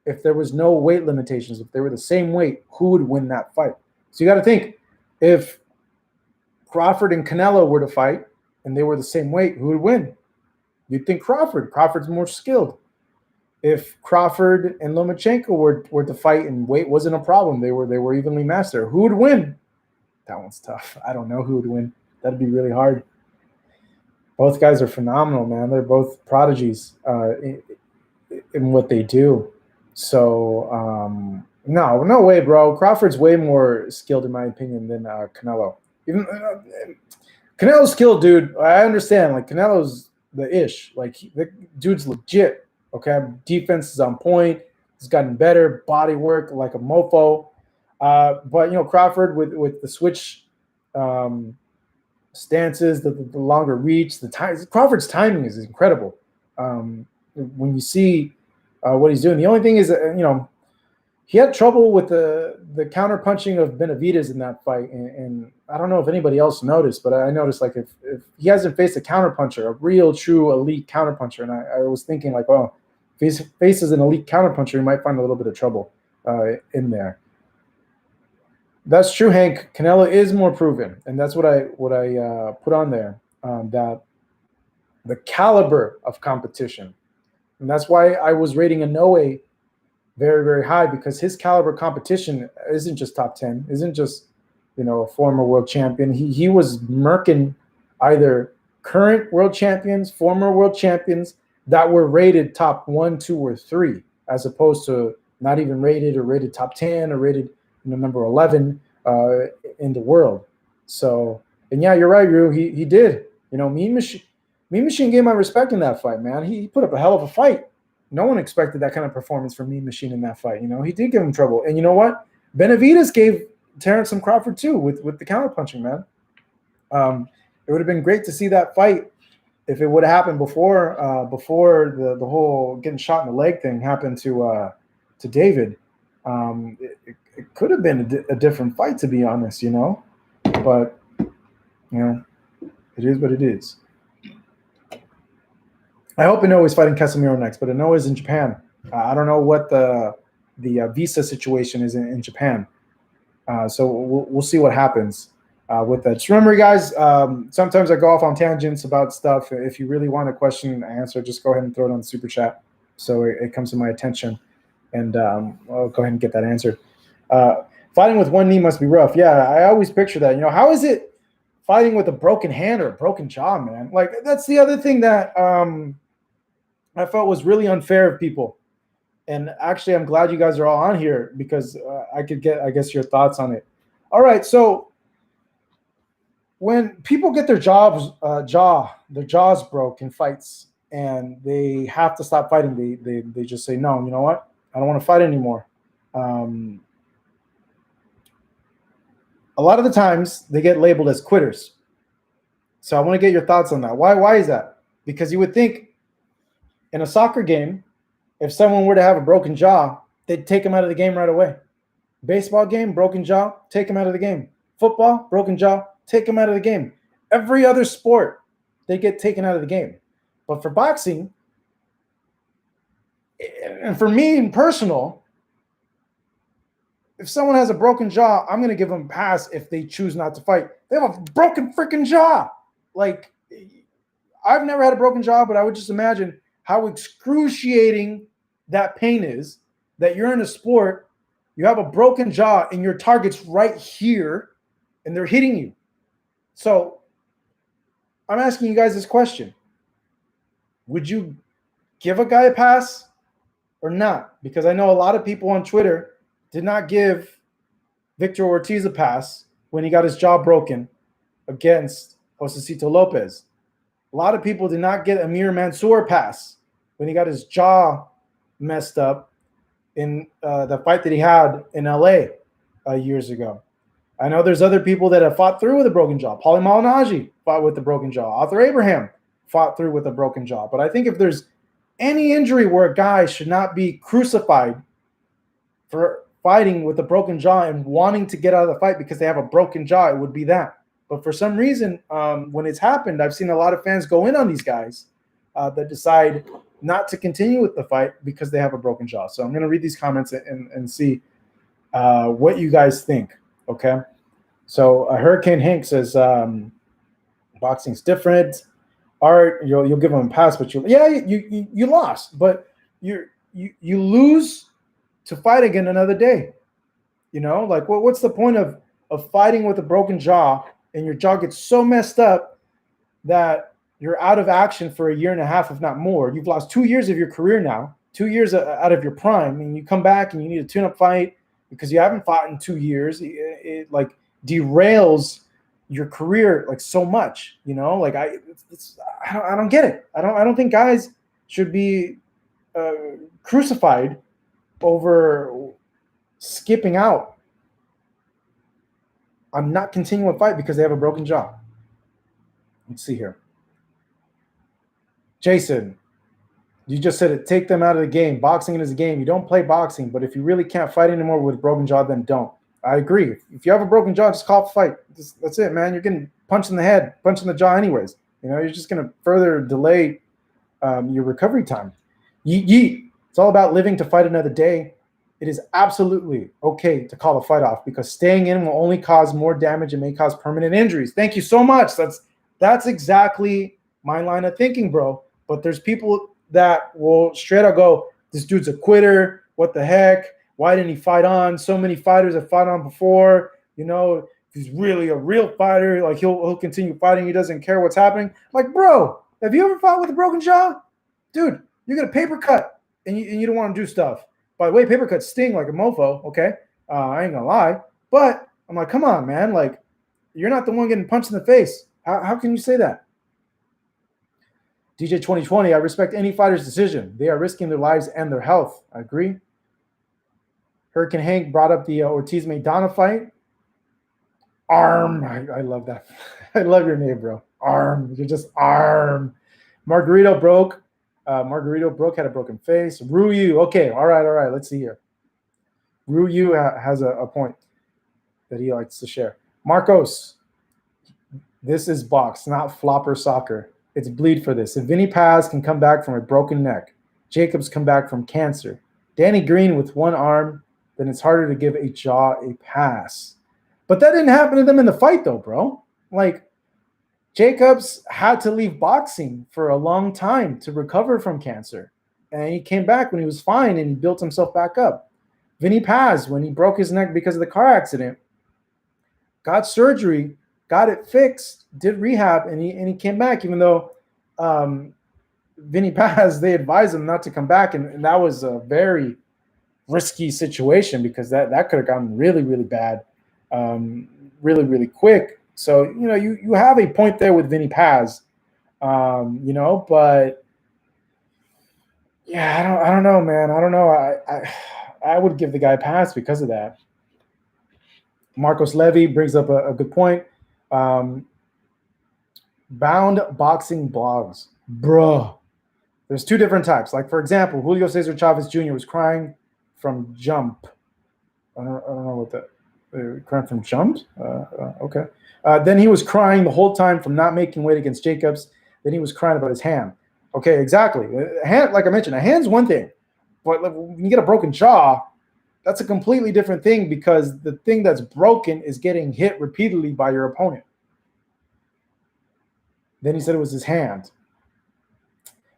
if there was no weight limitations? If they were the same weight, who would win that fight? So you got to think, if Crawford and Canelo were to fight and they were the same weight, who would win? You'd think Crawford. Crawford's more skilled. If Crawford and Lomachenko were to fight and weight wasn't a problem, they were evenly matched there, who would win? That one's tough. I don't know who would win. That'd be really hard. Both guys are phenomenal, man. They're both prodigies in what they do. So no way, bro. Crawford's way more skilled, in my opinion, than Canelo. Even Canelo's skilled, dude. I understand. Like, Canelo's the ish. Like, the dude's legit. Okay, defense is on point. He's gotten better. Body work like a mofo. But you know, Crawford with the switch stances, the longer reach, the time. Crawford's timing is incredible. When you see what he's doing, the only thing is that, you know, he had trouble with the counter punching of Benavidez in that fight, and I don't know if anybody else noticed, but I noticed, like, if he hasn't faced a counter puncher, a real true elite counter puncher, and I was thinking, like, oh, if he faces an elite counter puncher, he might find a little bit of trouble in there. That's true, Hank. Canelo is more proven, and that's what I put on there, that the caliber of competition, and that's why I was rating Inoue very, very high, because his caliber competition isn't just top 10, isn't just, you know, a former world champion. He was murking either current world champions, former world champions that were rated top 1, 2, or 3, as opposed to not even rated, or rated top 10, or rated, you know, number 11 in the world. So, and yeah, you're right, Rue. He did. You know, Mean Machine gave my respect in that fight, man. He put up a hell of a fight. No one expected that kind of performance from Mean Machine in that fight. You know, he did give him trouble. And you know what? Benavidez gave Terrence some Crawford too with the counter punching, man. It would have been great to see that fight if it would have happened before the whole getting shot in the leg thing happened to David. It Could have been a different fight, to be honest, but it is what it is. I hope Inoue is fighting Casemiro next, but Inoue is in Japan. I don't know what the visa situation is in Japan. So we'll see what happens with that. Just remember, guys, sometimes I go off on tangents about stuff. If you really want a question and answer, just go ahead and throw it on the super chat so it comes to my attention, and I'll go ahead and get that answered. Fighting with one knee must be rough. Yeah, I always picture that. How is it fighting with a broken hand or a broken jaw, man? Like, that's the other thing that I felt was really unfair of people. And actually, I'm glad you guys are all on here because I could get, I guess, your thoughts on it. All right, so when people get their jaws broke in fights and they have to stop fighting, they just say, no, you know what? I don't want to fight anymore. A lot of the times they get labeled as quitters. So I want to get your thoughts on that. Why is that? Because you would think in a soccer game, if someone were to have a broken jaw, they'd take him out of the game right away. Baseball game, broken jaw, take him out of the game. Football, broken jaw, take him out of the game. Every other sport, they get taken out of the game. But for boxing, and for me in personal, if someone has a broken jaw, I'm going to give them a pass if they choose not to fight. They have a broken freaking jaw. Like, I've never had a broken jaw, but I would just imagine how excruciating that pain is, that you're in a sport, you have a broken jaw, and your target's right here, and they're hitting you. So I'm asking you guys this question. Would you give a guy a pass or not? Because I know a lot of people on Twitter did not give Victor Ortiz a pass when he got his jaw broken against Josecito Lopez. A lot of people did not get Amir Mansour a pass when he got his jaw messed up in the fight that he had in LA years ago. I know there's other people that have fought through with a broken jaw. Paulie Malignaggi fought with a broken jaw. Arthur Abraham fought through with a broken jaw. But I think if there's any injury where a guy should not be crucified for fighting with a broken jaw and wanting to get out of the fight because they have a broken jaw, it would be that. But for some reason, when it's happened, I've seen a lot of fans go in on these guys that decide not to continue with the fight because they have a broken jaw. So I'm going to read these comments and see what you guys think, okay? So Hurricane Hank says, boxing's different. Art, you'll give him a pass, but you lost, but you lose to fight again another day. Like what's the point of fighting with a broken jaw and your jaw gets so messed up that you're out of action for a year and a half, if not more. You've lost 2 years of your career now, 2 years out of your prime, and you come back and you need a tune-up fight because you haven't fought in 2 years. It like derails your career like so much, Like I don't get it. I don't think guys should be crucified over skipping out. I'm not continuing a fight because they have a broken jaw. Let's see here. Jason, you just said it. Take them out of the game. Boxing is a game. You don't play boxing, but if you really can't fight anymore with a broken jaw, then don't. I agree. If you have a broken jaw, just call it a fight. That's it, man. You're getting punched in the head, punched in the jaw anyways. You're just going to further delay your recovery time. Yeet, yeet. It's all about living to fight another day. It is absolutely okay to call a fight off because staying in will only cause more damage and may cause permanent injuries. Thank you so much. That's exactly my line of thinking, bro. But there's people that will straight up go, this dude's a quitter. What the heck? Why didn't he fight on? So many fighters have fought on before. He's really a real fighter. Like he'll continue fighting. He doesn't care what's happening. Like, bro, have you ever fought with a broken jaw? Dude, you get a paper cut and you don't want to do stuff. By the way, paper cuts sting like a mofo, okay? I ain't gonna lie. But I'm like, come on, man. Like, you're not the one getting punched in the face. How can you say that? DJ 2020, I respect any fighter's decision. They are risking their lives and their health. I agree. Hurricane Hank brought up the Ortiz-Maidana fight. Arm. I love that. I love your name, bro. Arm. You're just arm. Margarito Broke had a broken face. Ryu. Okay. All right. Let's see here. Ryu has a point that he likes to share. Marcos, this is box, not flopper soccer. It's bleed for this. If Vinny Paz can come back from a broken neck, Jacobs come back from cancer, Danny Green with one arm, then it's harder to give a jaw a pass. But that didn't happen to them in the fight, though, bro. Like, Jacobs had to leave boxing for a long time to recover from cancer. And he came back when he was fine and he built himself back up. Vinny Paz, when he broke his neck because of the car accident, got surgery, got it fixed, did rehab, and he came back, even though Vinny Paz, they advised him not to come back. And that was a very risky situation because that could have gotten really, really bad, really, really quick. So, you have a point there with Vinny Paz, but yeah, I don't know, man. I don't know. I would give the guy a pass because of that. Marcos Levy brings up a good point. Bound boxing blogs. Bruh. There's two different types. Like, for example, Julio Cesar Chavez Jr. was crying from jump. I don't know what that. Crying from jump? Okay. Then he was crying the whole time from not making weight against Jacobs. Then he was crying about his hand. Okay, exactly. Hand, like I mentioned, a hand's one thing. But when you get a broken jaw, that's a completely different thing because the thing that's broken is getting hit repeatedly by your opponent. Then he said it was his hand.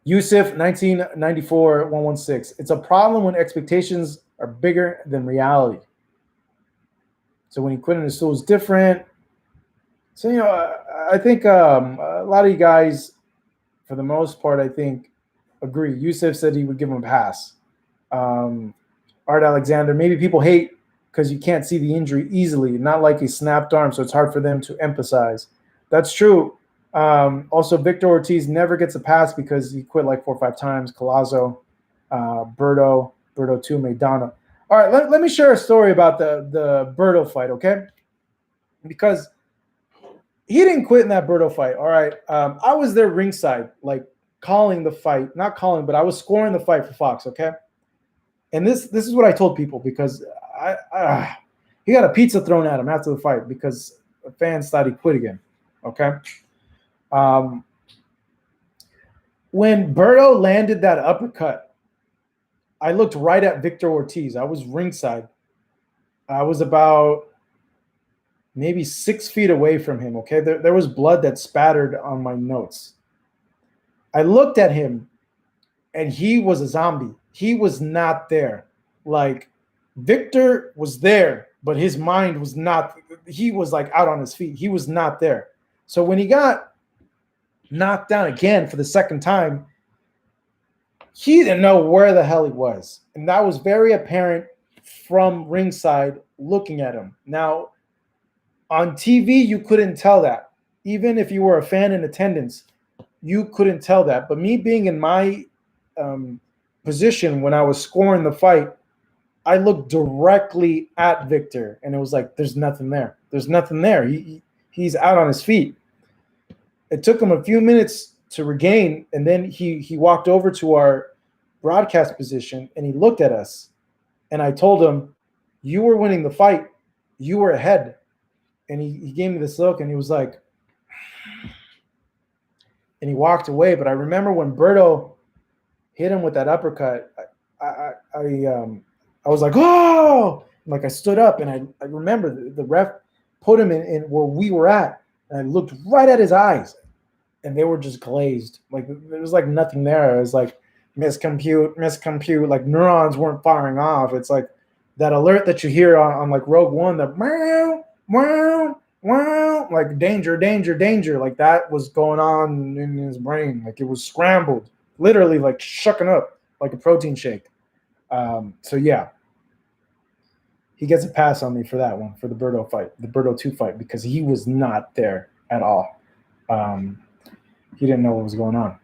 Yusuf, 1994-116. It's a problem when expectations are bigger than reality. So when he quit in his stool is different. So, I think a lot of you guys, for the most part, I think, agree. Yusuf said he would give him a pass. Art Alexander, maybe people hate because you can't see the injury easily, not like a snapped arm, so it's hard for them to emphasize. That's true. Also, Victor Ortiz never gets a pass because he quit like 4 or 5 times. Collazo, Berto 2, Maidana. All right, let me share a story about the Berto fight, okay? Because he didn't quit in that Berto fight, all right? I was there ringside, like calling the fight. Not calling, but I was scoring the fight for Fox, okay? And this is what I told people because he got a pizza thrown at him after the fight because fans thought he quit again, okay? When Berto landed that uppercut, I looked right at Victor Ortiz. I was ringside. I was about maybe 6 feet away from him, okay? There was blood that spattered on my notes. I looked at him, and he was a zombie. He was not there. Like, Victor was there, but his mind was not. He was, like, out on his feet. He was not there. So when he got knocked down again for the second time, he didn't know where the hell he was. And that was very apparent from ringside looking at him. Now, on TV, you couldn't tell that. Even if you were a fan in attendance, you couldn't tell that. But me being in my position when I was scoring the fight, I looked directly at Victor, and it was like, there's nothing there. There's nothing there. He's out on his feet. It took him a few minutes to regain, and then he walked over to our broadcast position, and he looked at us, and I told him, you were winning the fight. You were ahead. And he gave me this look, and he was like, and he walked away. But I remember when Berto hit him with that uppercut, I was like, oh! Like, I stood up, and I remember the ref put him in where we were at, and I looked right at his eyes, and they were just glazed. Like, there was like nothing there. It was like miscompute. Like, neurons weren't firing off. It's like that alert that you hear on like Rogue One, the wow, like danger. Like, that was going on in his brain. Like, it was scrambled, literally, like shucking up like a protein shake. So yeah, he gets a pass on me for that one, for the Berto fight, the Berto 2 fight, because he was not there at all. He didn't know what was going on.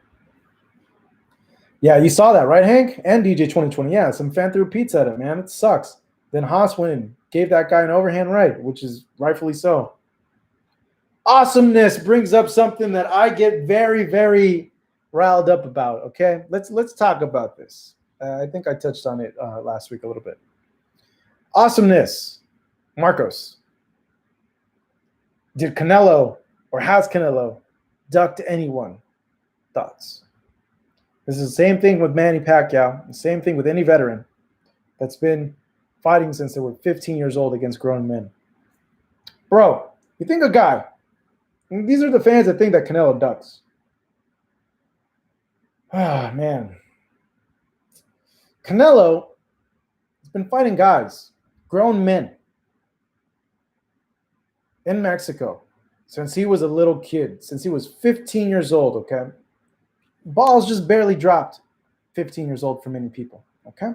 Yeah, you saw that, right, Hank? And DJ 2020. Yeah, some fan threw pizza at him, man. It sucks. Then Haas went and gave that guy an overhand right, which is rightfully so. Awesomeness brings up something that I get very, very riled up about, okay? Let's talk about this. I think I touched on it last week a little bit. Awesomeness. Marcos. Did Canelo or has Canelo ducked anyone? Thoughts? This is the same thing with Manny Pacquiao, the same thing with any veteran that's been fighting since they were 15 years old against grown men. Bro, you think a guy, and these are the fans that think that Canelo ducks. Ah, man. Canelo has been fighting guys, grown men, in Mexico since he was a little kid, since he was 15 years old, okay? Balls just barely dropped 15 years old for many people, okay?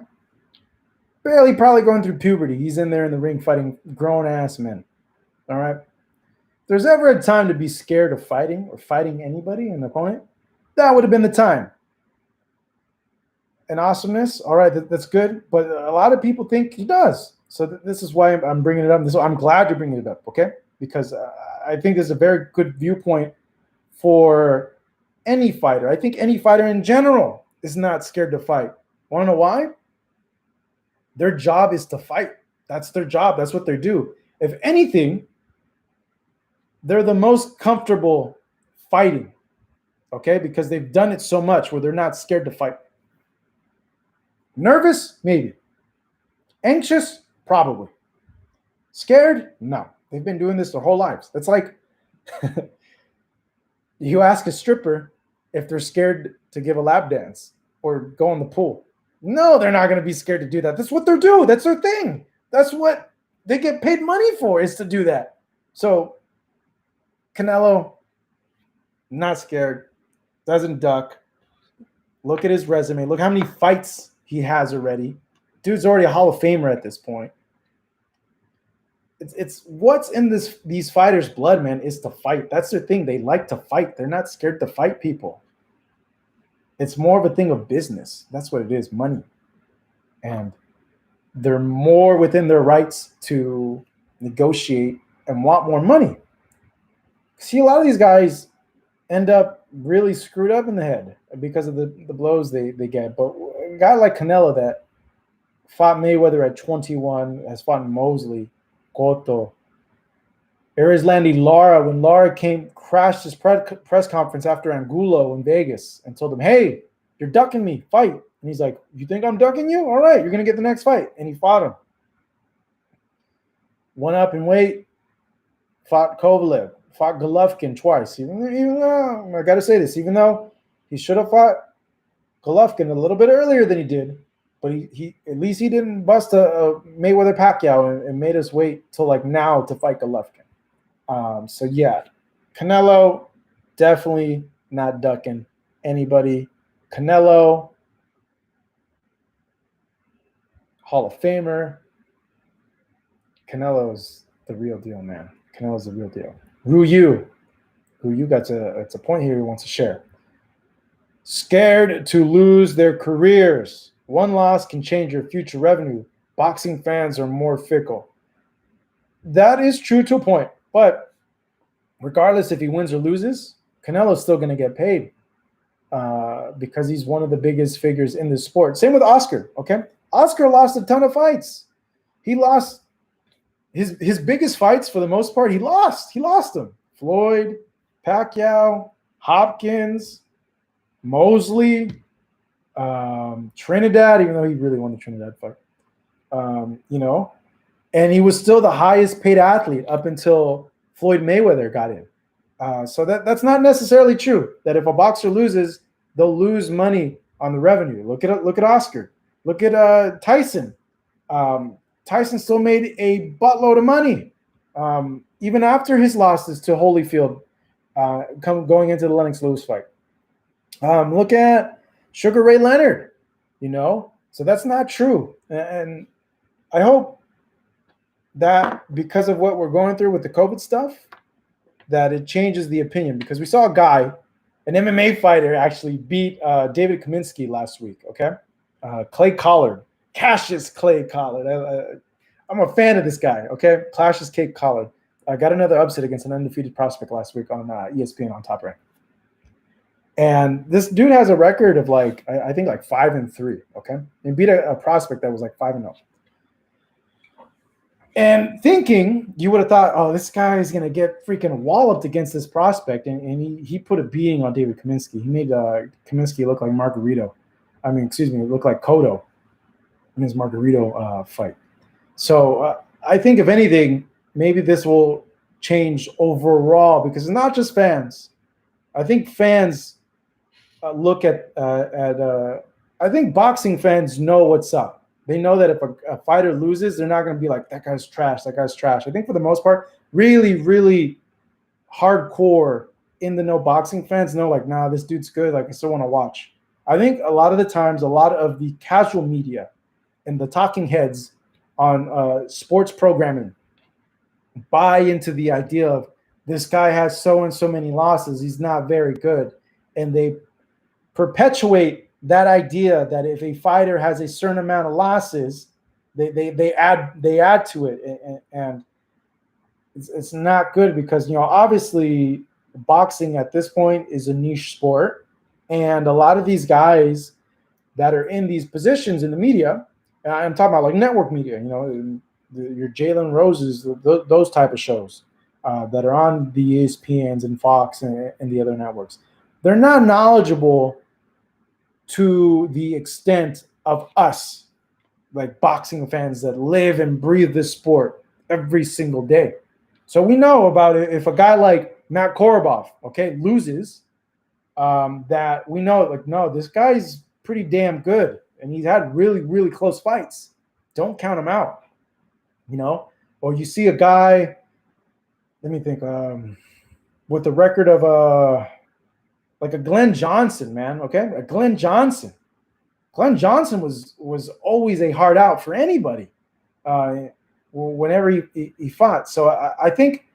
Barely probably going through puberty. He's in there in the ring fighting grown-ass men, all right? If there's ever a time to be scared of fighting or fighting anybody, an opponent, that would have been the time. And awesomeness, all right, that's good, but a lot of people think he does. So this is why I'm bringing it up. I'm glad you're bringing it up, okay? Because I think this is a very good viewpoint for any fighter. I think any fighter in general is not scared to fight. Want to know why? Their job is to fight. That's their job. That's what they do. If anything, they're the most comfortable fighting, okay? Because they've done it so much where they're not scared to fight. Nervous? Maybe. Anxious? Probably. Scared? No. They've been doing this their whole lives. That's like you ask a stripper if they're scared to give a lap dance or go in the pool. No, they're not going to be scared to do that. That's what they do. That's their thing. That's what they get paid money for, is to do that. So Canelo, not scared, doesn't duck. Look at his resume. Look how many fights he has already. Dude's already a Hall of Famer at this point. It's what's in these fighters' blood, man, is to fight. That's their thing. They like to fight. They're not scared to fight people. It's more of a thing of business. That's what it is, money. And they're more within their rights to negotiate and want more money. See, a lot of these guys end up really screwed up in the head because of the blows they get. But a guy like Canelo that fought Mayweather at 21, has fought Mosley, Cotto, Erislandy Lara, when Lara crashed his press conference after Angulo in Vegas and told him, hey, you're ducking me, fight. And he's like, you think I'm ducking you? All right, you're going to get the next fight. And he fought him. Went up in weight, fought Kovalev, fought Golovkin twice. Even though, I got to say this, even though he should have fought Golovkin a little bit earlier than he did, but he at least he didn't bust a Mayweather Pacquiao and made us wait till like now to fight Golovkin. So yeah, Canelo definitely not ducking anybody. Canelo, Hall of Famer. Canelo's the real deal, man. Canelo's the real deal. Ryu got it's a point here he wants to share. Scared to lose their careers. One loss can change your future revenue. Boxing fans are more fickle. That is true to a point, but regardless if he wins or loses, Canelo's still going to get paid because he's one of the biggest figures in the sport. Same with Oscar, okay? Oscar lost a ton of fights. He lost his biggest fights for the most part. He lost them. Floyd, Pacquiao, Hopkins, Mosley, Trinidad, even though he really won the Trinidad fight, and he was still the highest paid athlete up until Floyd Mayweather got in. So that's not necessarily true, that if a boxer loses, they'll lose money on the revenue. Look at Oscar. Look at Tyson. Tyson still made a buttload of money, even after his losses to Holyfield, going into the Lennox Lewis fight. Look at Sugar Ray Leonard, so that's not true. And I hope that because of what we're going through with the COVID stuff, that it changes the opinion, because we saw a guy, an MMA fighter, actually beat David Kaminsky last week, okay? Clay Collard, Cassius Clay Collard. I'm a fan of this guy, okay? Cassius Clay Collard. I got another upset against an undefeated prospect last week on ESPN on Top Rank. And this dude has a record of I think 5-3, okay? And beat a prospect that was 5-0. And thinking, you would have thought, oh, this guy is going to get freaking walloped against this prospect. And he put a beating on David Kaminsky. He made Kaminsky look like Margarito. Look like Cotto in his Margarito fight. So I think, if anything, maybe this will change overall, because it's not just fans. I think fans look at I think boxing fans know what's up. They know that if a fighter loses, they're not going to be like, that guy's trash, that guy's trash. I think for the most part, really, really hardcore in the know boxing fans know, like, nah, this dude's good. Like, I still want to watch. I think a lot of the times, a lot of the casual media and the talking heads on sports programming buy into the idea of, this guy has so and so many losses, he's not very good. And they perpetuate that idea that if a fighter has a certain amount of losses, they add to it, and it's not good, because obviously boxing at this point is a niche sport, and a lot of these guys that are in these positions in the media, and I'm talking about like network media, your Jalen Roses, those type of shows that are on the ESPNs and Fox and the other networks, they're not knowledgeable to the extent of us, like boxing fans that live and breathe this sport every single day. So we know about it. If a guy like Matt Korobov, loses, that we know, like, no, this guy's pretty damn good, and he's had really, really close fights. Don't count him out, Or you see a guy, let me think, with the record of like a Glenn Johnson, man. A Glenn Johnson. Glenn Johnson was always a hard out for anybody whenever he fought. So I think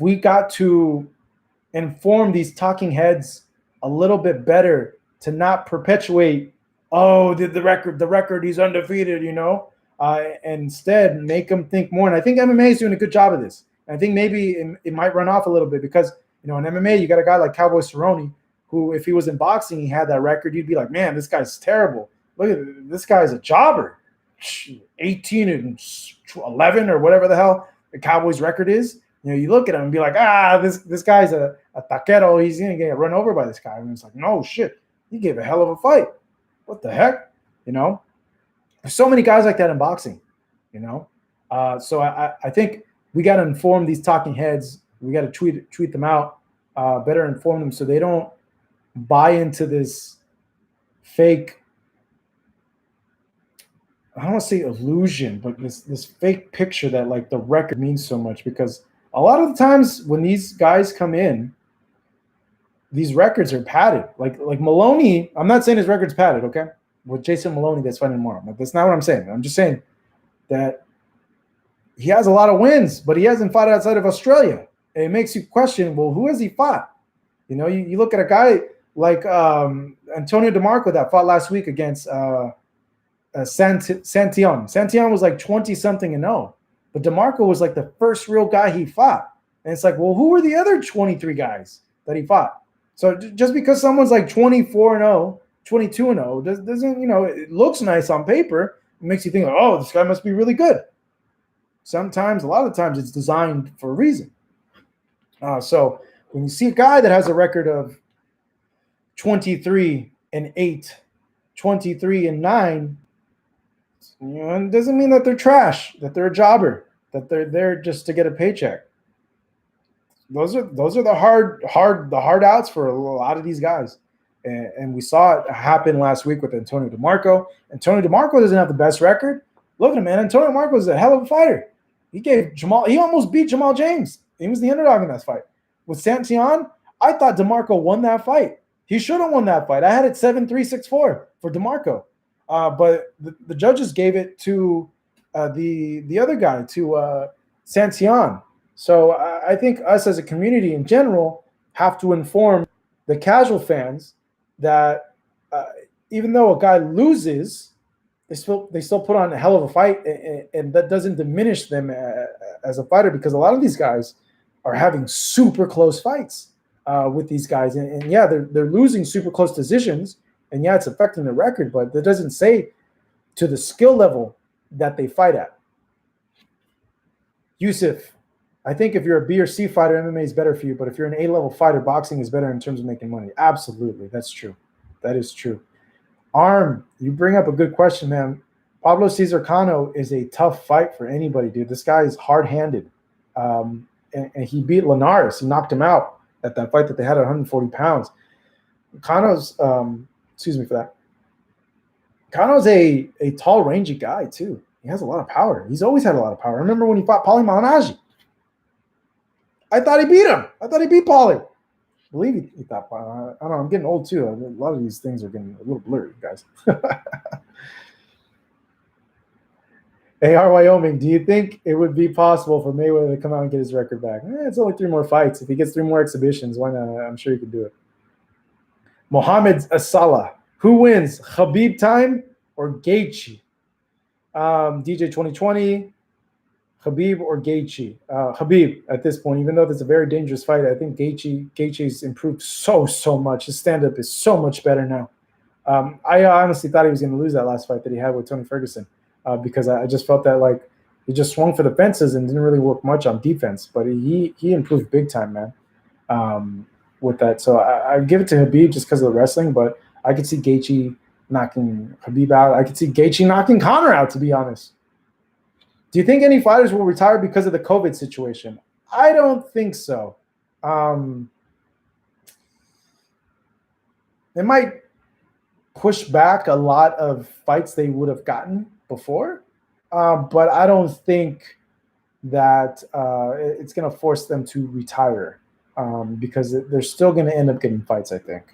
we got to inform these talking heads a little bit better to not perpetuate, oh, the record, he's undefeated, and instead make them think more. And I think MMA is doing a good job of this. And I think maybe it might run off a little bit, because in MMA, you got a guy like Cowboy Cerrone, who, if he was in boxing, he had that record, you'd be like, man, this guy's terrible. Look at this guy's a jobber. 18 and 11 or whatever the hell the Cowboys record is. You look at him and be like, this guy's a taquero. He's going to get run over by this guy. And it's like, no, shit. He gave a hell of a fight. What the heck? There's so many guys like that in boxing, So I think we got to inform these talking heads. We got to tweet them out, better inform them, so they don't buy into this fake, I don't want to say illusion, but this fake picture that, like, the record means so much. Because a lot of the times when these guys come in, these records are padded. Like Maloney, I'm not saying his record's padded, with Jason Maloney that's fighting tomorrow. Like, that's not what I'm saying. I'm just saying that he has a lot of wins, but he hasn't fought outside of Australia. And it makes you question, well, who has he fought? You look at a guy like Antonio DeMarco that fought last week against Santion. Santion was like 20-something-0. But DeMarco was like the first real guy he fought. And it's like, well, who were the other 23 guys that he fought? So just because someone's like 24-0, 22-0, doesn't, it looks nice on paper. It makes you think, oh, this guy must be really good. Sometimes, a lot of the times, it's designed for a reason. So when you see a guy that has a record of 23-8, 23-9, it doesn't mean that they're trash, that they're a jobber, that they're there just to get a paycheck. Those are the hard outs for a lot of these guys, and we saw it happen last week with Antonio DeMarco. Antonio DeMarco doesn't have the best record. Look at him, man. Antonio DeMarco is a hell of a fighter. He almost beat Jamal James. He was the underdog in that fight. With Santion, I thought DeMarco won that fight. He should have won that fight. I had it 7-3, 6-4 for DeMarco. But the judges gave it to the other guy, to Santion. So I think us as a community in general have to inform the casual fans that even though a guy loses, they still put on a hell of a fight, and that doesn't diminish them as a fighter, because a lot of these guys are having super close fights with these guys, and yeah, they're losing super close decisions, and yeah, it's affecting the record, but that doesn't say to the skill level that they fight at. Yusuf, I think if you're a B or C fighter, MMA is better for you. But if you're an A-level fighter, boxing is better in terms of making money. Absolutely. That's true. That is true. Arm, you bring up a good question, man. Pablo Cesar Cano is a tough fight for anybody, dude. This guy is hard-handed. And he beat Linares. He knocked him out at that fight that they had at 140 pounds. Cano's, excuse me for that. Cano's a tall, rangy guy, too. He has a lot of power. He's always had a lot of power. Remember when he fought Paulie Malignaggi? I thought he beat him. I thought he beat Paulie. I believe he thought, I don't know, I'm getting old, too. A lot of these things are getting a little blurry, guys. AR Wyoming, do you think it would be possible for Mayweather to come out and get his record back? It's only 3 more fights. If he gets 3 more exhibitions, why not? I'm sure he can do it. Mohamed Asala, who wins, Khabib time or Gaethje? DJ 2020, Khabib or Gaethje? Khabib at this point, even though that's a very dangerous fight. I think Gaethje's improved so much. His stand-up is so much better now. I honestly thought he was going to lose that last fight that he had with Tony Ferguson. Because I just felt that like he just swung for the fences and didn't really work much on defense. But he improved big time, man, with that. So I give it to Khabib just because of the wrestling. But I could see Gaethje knocking Khabib out. I could see Gaethje knocking Conor out, to be honest. Do you think any fighters will retire because of the COVID situation? I don't think so. They might push back a lot of fights they would have gotten before, but I don't think that it's going to force them to retire because they're still going to end up getting fights, I think.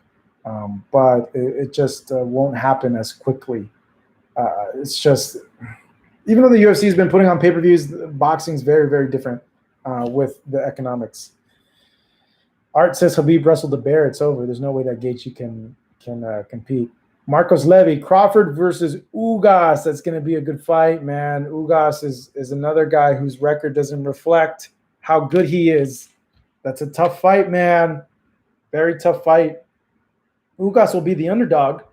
But it just won't happen as quickly. It's just, even though the UFC has been putting on pay-per-views, boxing is very, very different with the economics. Art says Khabib wrestled the bear. It's over. There's no way that Gaethje can compete. Marcos Levy, Crawford versus Ugas. That's going to be a good fight, man. Ugas is another guy whose record doesn't reflect how good he is. That's a tough fight, man. Very tough fight. Ugas will be the underdog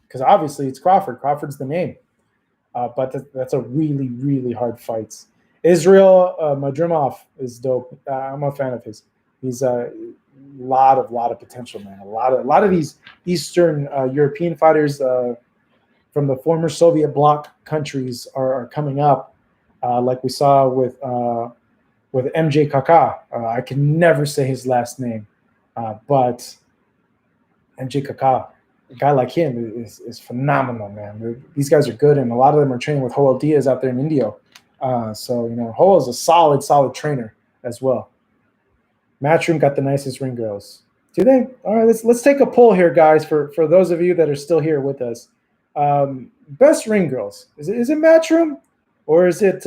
because obviously it's Crawford. Crawford's the name. But that's a really, really hard fight. Israel Madrimov is dope. I'm a fan of his. He's a lot of potential, man. A lot of these Eastern European fighters from the former Soviet bloc countries are coming up, like we saw with MJ Kaká. I can never say his last name, but MJ Kaká, a guy like him is phenomenal, man. These guys are good, and a lot of them are training with Joel Diaz out there in Indio. So Joel is a solid trainer as well. Matchroom got the nicest ring girls. Do they? All right, let's take a poll here, guys, for those of you that are still here with us. Best ring girls. Is it Matchroom? Or is it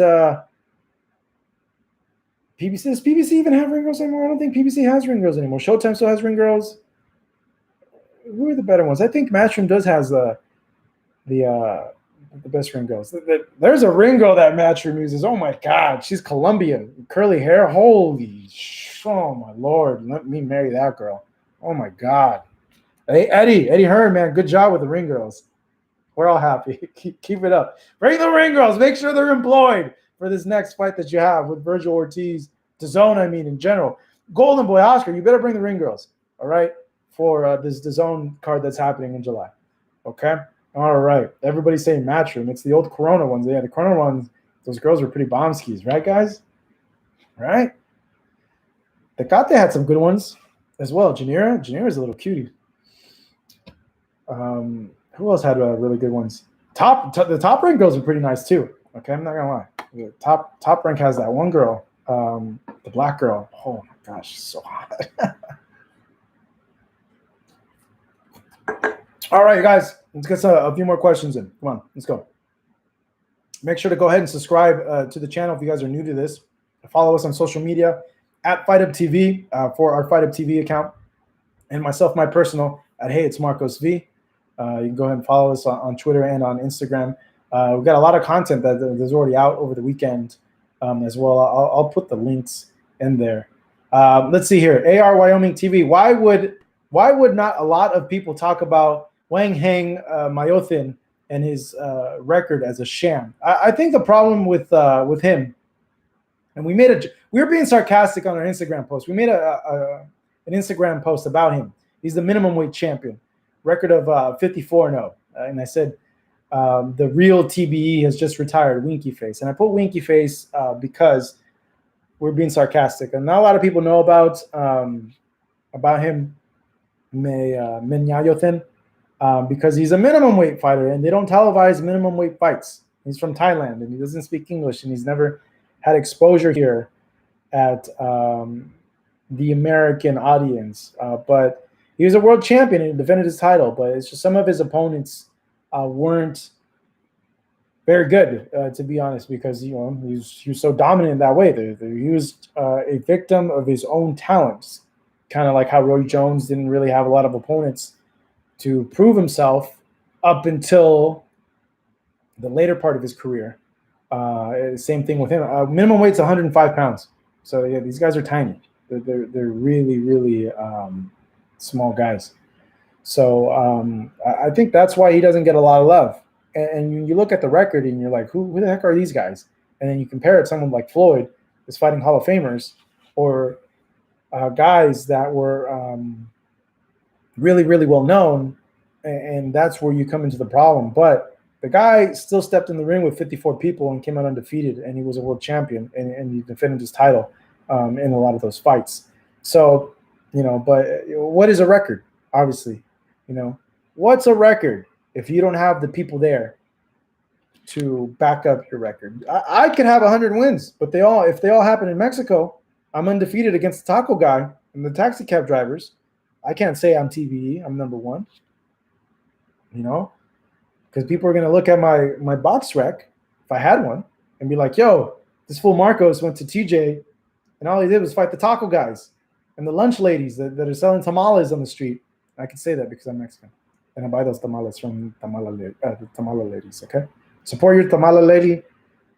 PBC? Does PBC even have ring girls anymore? I don't think PBC has ring girls anymore. Showtime still has ring girls. Who are the better ones? I think Matchroom does has the best ring girls. There's a ring girl that Matchroom uses. Oh my God, she's Colombian, curly hair. Holy, oh my Lord, let me marry that girl. Oh my God. Hey, Eddie Hearn, man, good job with the ring girls. We're all happy. Keep it up. Bring the ring girls. Make sure they're employed for this next fight that you have with Virgil Ortiz, DAZN, I mean, in general. Golden Boy Oscar, you better bring the ring girls, all right, for this DAZN card that's happening in July, okay? All right. Everybody's saying Matchroom. It's the old Corona ones. Yeah, the Corona ones, those girls were pretty bomb skis, right, guys? Right? Tecate had some good ones as well. Janira's a little cutie. Who else had really good ones? The top rank girls are pretty nice too. Okay, I'm not gonna lie. The top rank has that one girl, the black girl. Oh my gosh, she's so hot. All right, guys, let's get a few more questions in. Come on, let's go. Make sure to go ahead and subscribe to the channel if you guys are new to this. Follow us on social media at FightUpTV for our FightUpTV account, and myself, my personal at Hey It's Marcos V. You can go ahead and follow us on Twitter and on Instagram. We've got a lot of content that's already out over the weekend as well. I'll put the links in there. Let's see here. AR Wyoming TV. Why would not a lot of people talk about Wang Heng Mayothin and his record as a sham? I think the problem with him And we were being sarcastic on our Instagram post. We made an Instagram post about him. He's the minimum weight champion, record of 54-0. And I said, the real TBE has just retired, Winky Face. And I put Winky Face because we're being sarcastic. And not a lot of people know about him, Menyayothin, because he's a minimum weight fighter, and they don't televise minimum weight fights. He's from Thailand, and he doesn't speak English, and he's never had exposure here at the American audience. But he was a world champion and defended his title, but it's just some of his opponents weren't very good, to be honest, because he was so dominant in that way. He was a victim of his own talents, kind of like how Roy Jones didn't really have a lot of opponents to prove himself up until the later part of his career. Same thing with him. Minimum weight's 105 pounds. So yeah, these guys are tiny. They're really, really small guys. So I think that's why he doesn't get a lot of love. And you look at the record and you're like, who the heck are these guys? And then you compare it to someone like Floyd, who's fighting Hall of Famers, or guys that were really, really well known. And that's where you come into the problem. But the guy still stepped in the ring with 54 people and came out undefeated, and he was a world champion, and he defended his title in a lot of those fights. So, but what is a record? Obviously, what's a record if you don't have the people there to back up your record? I could have 100 wins, but if they all happen in Mexico, I'm undefeated against the taco guy and the taxi cab drivers. I can't say I'm TBE. I'm number one, because people are going to look at my box rec, if I had one, and be like, yo, this fool Marcos went to TJ, and all he did was fight the taco guys and the lunch ladies that are selling tamales on the street. I can say that because I'm Mexican, and I buy those tamales from the tamale ladies, okay? Support your tamale lady.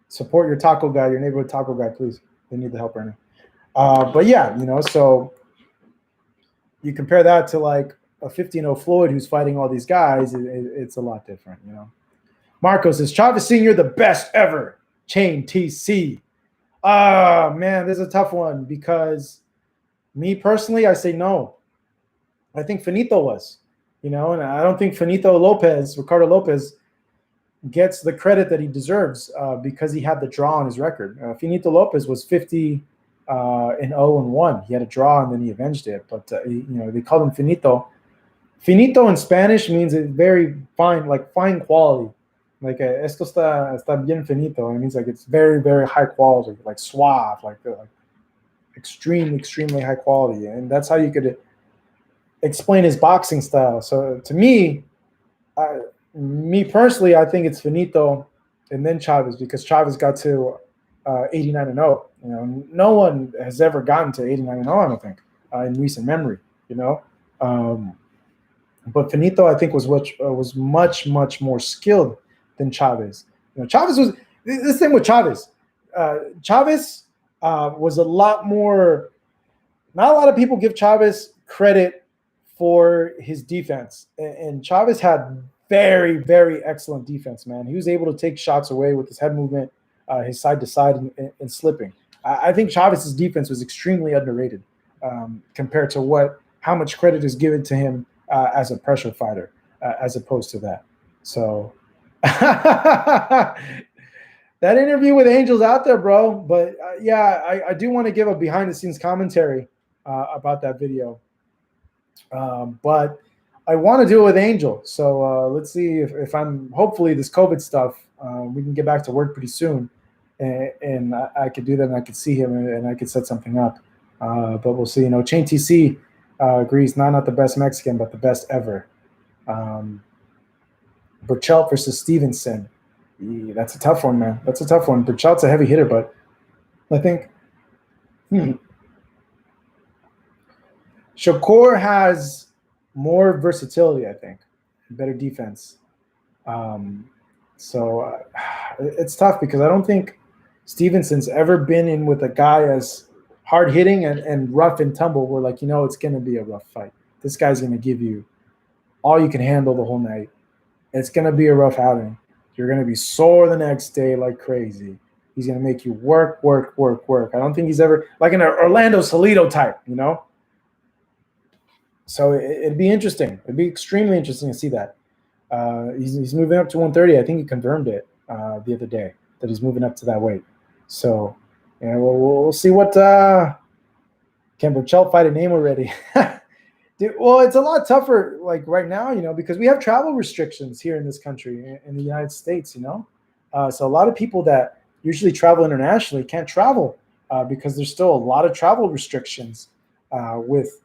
Support your taco guy, your neighborhood taco guy, please. They need the help right now. But yeah, so you compare that to like a 15-0 Floyd who's fighting all these guys, it's a lot different, Marcos says, Chavez Sr., the best ever. Chain TC. Man, this is a tough one because me personally, I say no. I think Finito was, and I don't think Ricardo Lopez, gets the credit that he deserves because he had the draw on his record. Finito Lopez was 50 and 0-1. He had a draw and then he avenged it. But they called him Finito. Finito in Spanish means a very fine, like fine quality. Like esto está bien finito. It means like it's very, very high quality, like suave, like extremely high quality. And that's how you could explain his boxing style. So to me personally, I think it's Finito and then Chavez, because Chavez got to 89-0. No one has ever gotten to 89-0, I don't think, in recent memory. But Finito, I think, was much more skilled than Chavez. Chavez was this thing with Chavez. Chavez was a lot more. Not a lot of people give Chavez credit for his defense, and Chavez had very, very excellent defense, man. He was able to take shots away with his head movement, his side to side, and slipping. I think Chavez's defense was extremely underrated compared to how much credit is given to him as a pressure fighter, as opposed to that. So that interview with Angel's out there, bro. But yeah, I do want to give a behind the scenes commentary about that video. But I want to do it with Angel. So let's see if I'm, hopefully this COVID stuff, we can get back to work pretty soon. And I could do that and I could see him and I could set something up. But we'll see. Chain TC agrees, not the best Mexican, but the best ever. Burchelt versus Stevenson. That's a tough one, man. That's a tough one. Burchelt's a heavy hitter, but I think Shakur has more versatility, I think. Better defense. So it's tough because I don't think Stevenson's ever been in with a guy as hard hitting and rough and tumble where it's going to be a rough fight. This guy's going to give you all you can handle the whole night. It's going to be a rough outing. You're going to be sore the next day like crazy. He's going to make you work. I don't think he's ever like an Orlando Salido type, you know? So it'd be interesting. It'd be extremely interesting to see that. He's moving up to 130. I think he confirmed it the other day that he's moving up to that weight. So, yeah, we'll see what can Burchell fight a name already. Dude, well, it's a lot tougher like right now, you know, because we have travel restrictions here in this country, in the United States, you know. So a lot of people that usually travel internationally can't travel because there's still a lot of travel restrictions with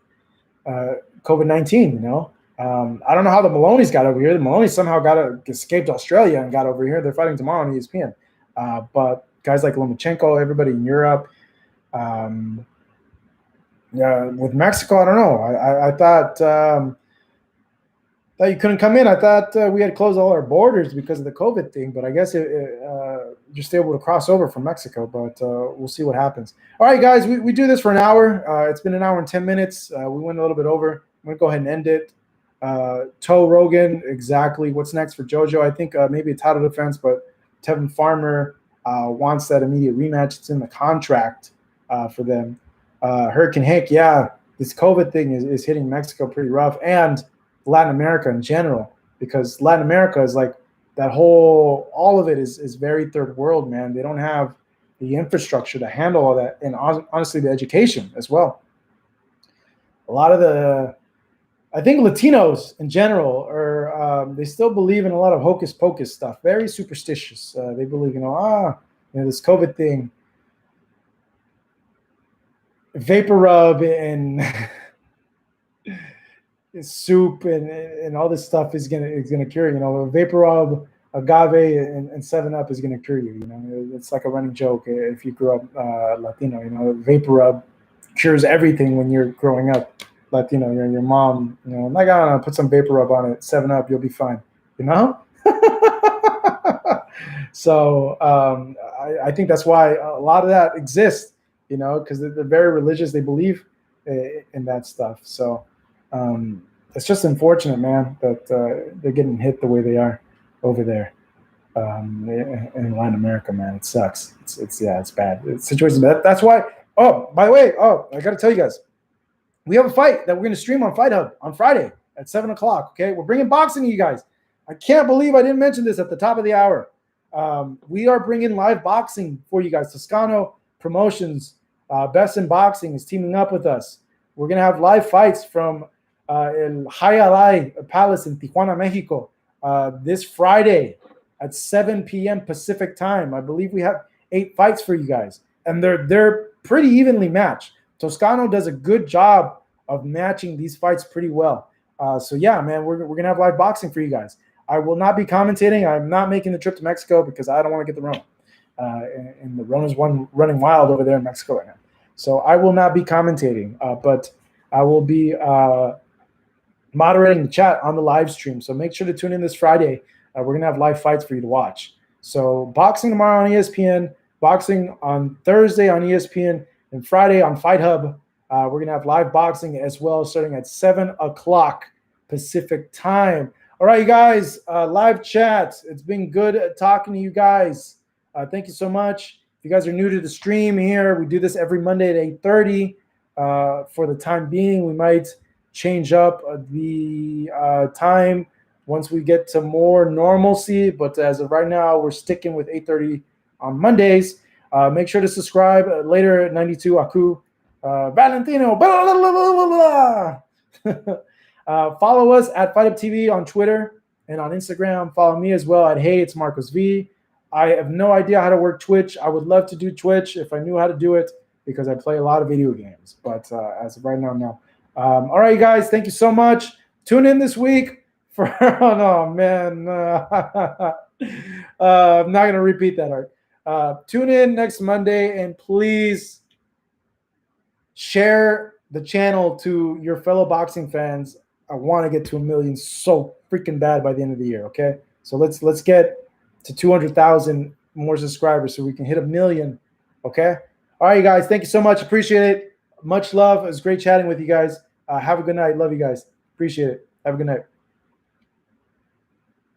COVID-19, you know. I don't know how the Maloney's got over here. The Maloney somehow escaped Australia and got over here. They're fighting tomorrow on ESPN. But guys like Lomachenko, everybody in Europe, yeah, with Mexico, I don't know. I thought that you couldn't come in. I thought we had closed all our borders because of the COVID thing, but I guess you're still able to cross over from Mexico, but we'll see what happens. All right, guys, we do this for an hour. It's been an hour and 10 minutes. We went a little bit over. I'm going to go ahead and end it. Toe Rogan, exactly. What's next for JoJo? I think maybe a title defense, but Tevin Farmer wants that immediate rematch. It's in the contract for them. Hurricane Hank, yeah, this COVID thing is hitting Mexico pretty rough, and Latin America in general, because Latin America is like that whole, all of it is very third world, man. They don't have the infrastructure to handle all that, and honestly, the education as well. A lot of I think Latinos in general they still believe in a lot of hocus pocus stuff, very superstitious. They believe, this COVID thing, vapor rub and soup and all this stuff is gonna cure you. You know, vapor rub, agave, and 7-Up is gonna cure you. You know, it's like a running joke if you grew up Latino. You know, vapor rub cures everything when you're growing up Latino. Your mom, you know, like, I don't know, put some vapor rub on it, 7-Up, you'll be fine. You know. So I think that's why a lot of that exists. You know, because they're very religious. They believe in that stuff. So it's just unfortunate, man, that they're getting hit the way they are over there in Latin America, man. It sucks. It's bad. It's situation. That's why. Oh, by the way, I got to tell you guys, we have a fight that we're going to stream on Fight Hub on Friday at 7:00. Okay, we're bringing boxing to you guys. I can't believe I didn't mention this at the top of the hour. We are bringing live boxing for you guys. Toscano Promotions. Best in Boxing is teaming up with us. We're going to have live fights from El Hayalay Palace in Tijuana, Mexico, this Friday at 7 p.m. Pacific time. I believe we have 8 fights for you guys, and they're pretty evenly matched. Toscano does a good job of matching these fights pretty well. So yeah, man, we're going to have live boxing for you guys. I will not be commentating. I'm not making the trip to Mexico because I don't want to get the Rona. And the Rona's running wild over there in Mexico right now. So I will not be commentating, but I will be moderating the chat on the live stream. So make sure to tune in this Friday. We're going to have live fights for you to watch. So boxing tomorrow on ESPN, boxing on Thursday on ESPN, and Friday on Fight Hub. We're going to have live boxing as well, starting at 7:00 Pacific time. All right, you guys, live chat. It's been good talking to you guys. Thank you so much. If you guys are new to the stream here, we do this every Monday at 8:30. For the time being, we might change up the time once we get to more normalcy. But as of right now, we're sticking with 8:30 on Mondays. Make sure to subscribe later at 92 Aku. Valentino. Blah, blah, blah, blah, blah. Follow us at Fight Up TV on Twitter and on Instagram. Follow me as well at Hey, it's Marcos V. I have no idea how to work Twitch. I would love to do Twitch if I knew how to do it because I play a lot of video games. But as of right now, no. All right, guys, thank you so much. Tune in this week for oh no, man. I'm not going to repeat that, Art. Tune in next Monday, and please share the channel to your fellow boxing fans. I want to get to 1 million so freaking bad by the end of the year, okay? So let's get to 200,000 more subscribers so we can hit 1 million, okay? All right, you guys, thank you so much. Appreciate it. Much love. It was great chatting with you guys. Have a good night. Love you guys. Appreciate it. Have a good night.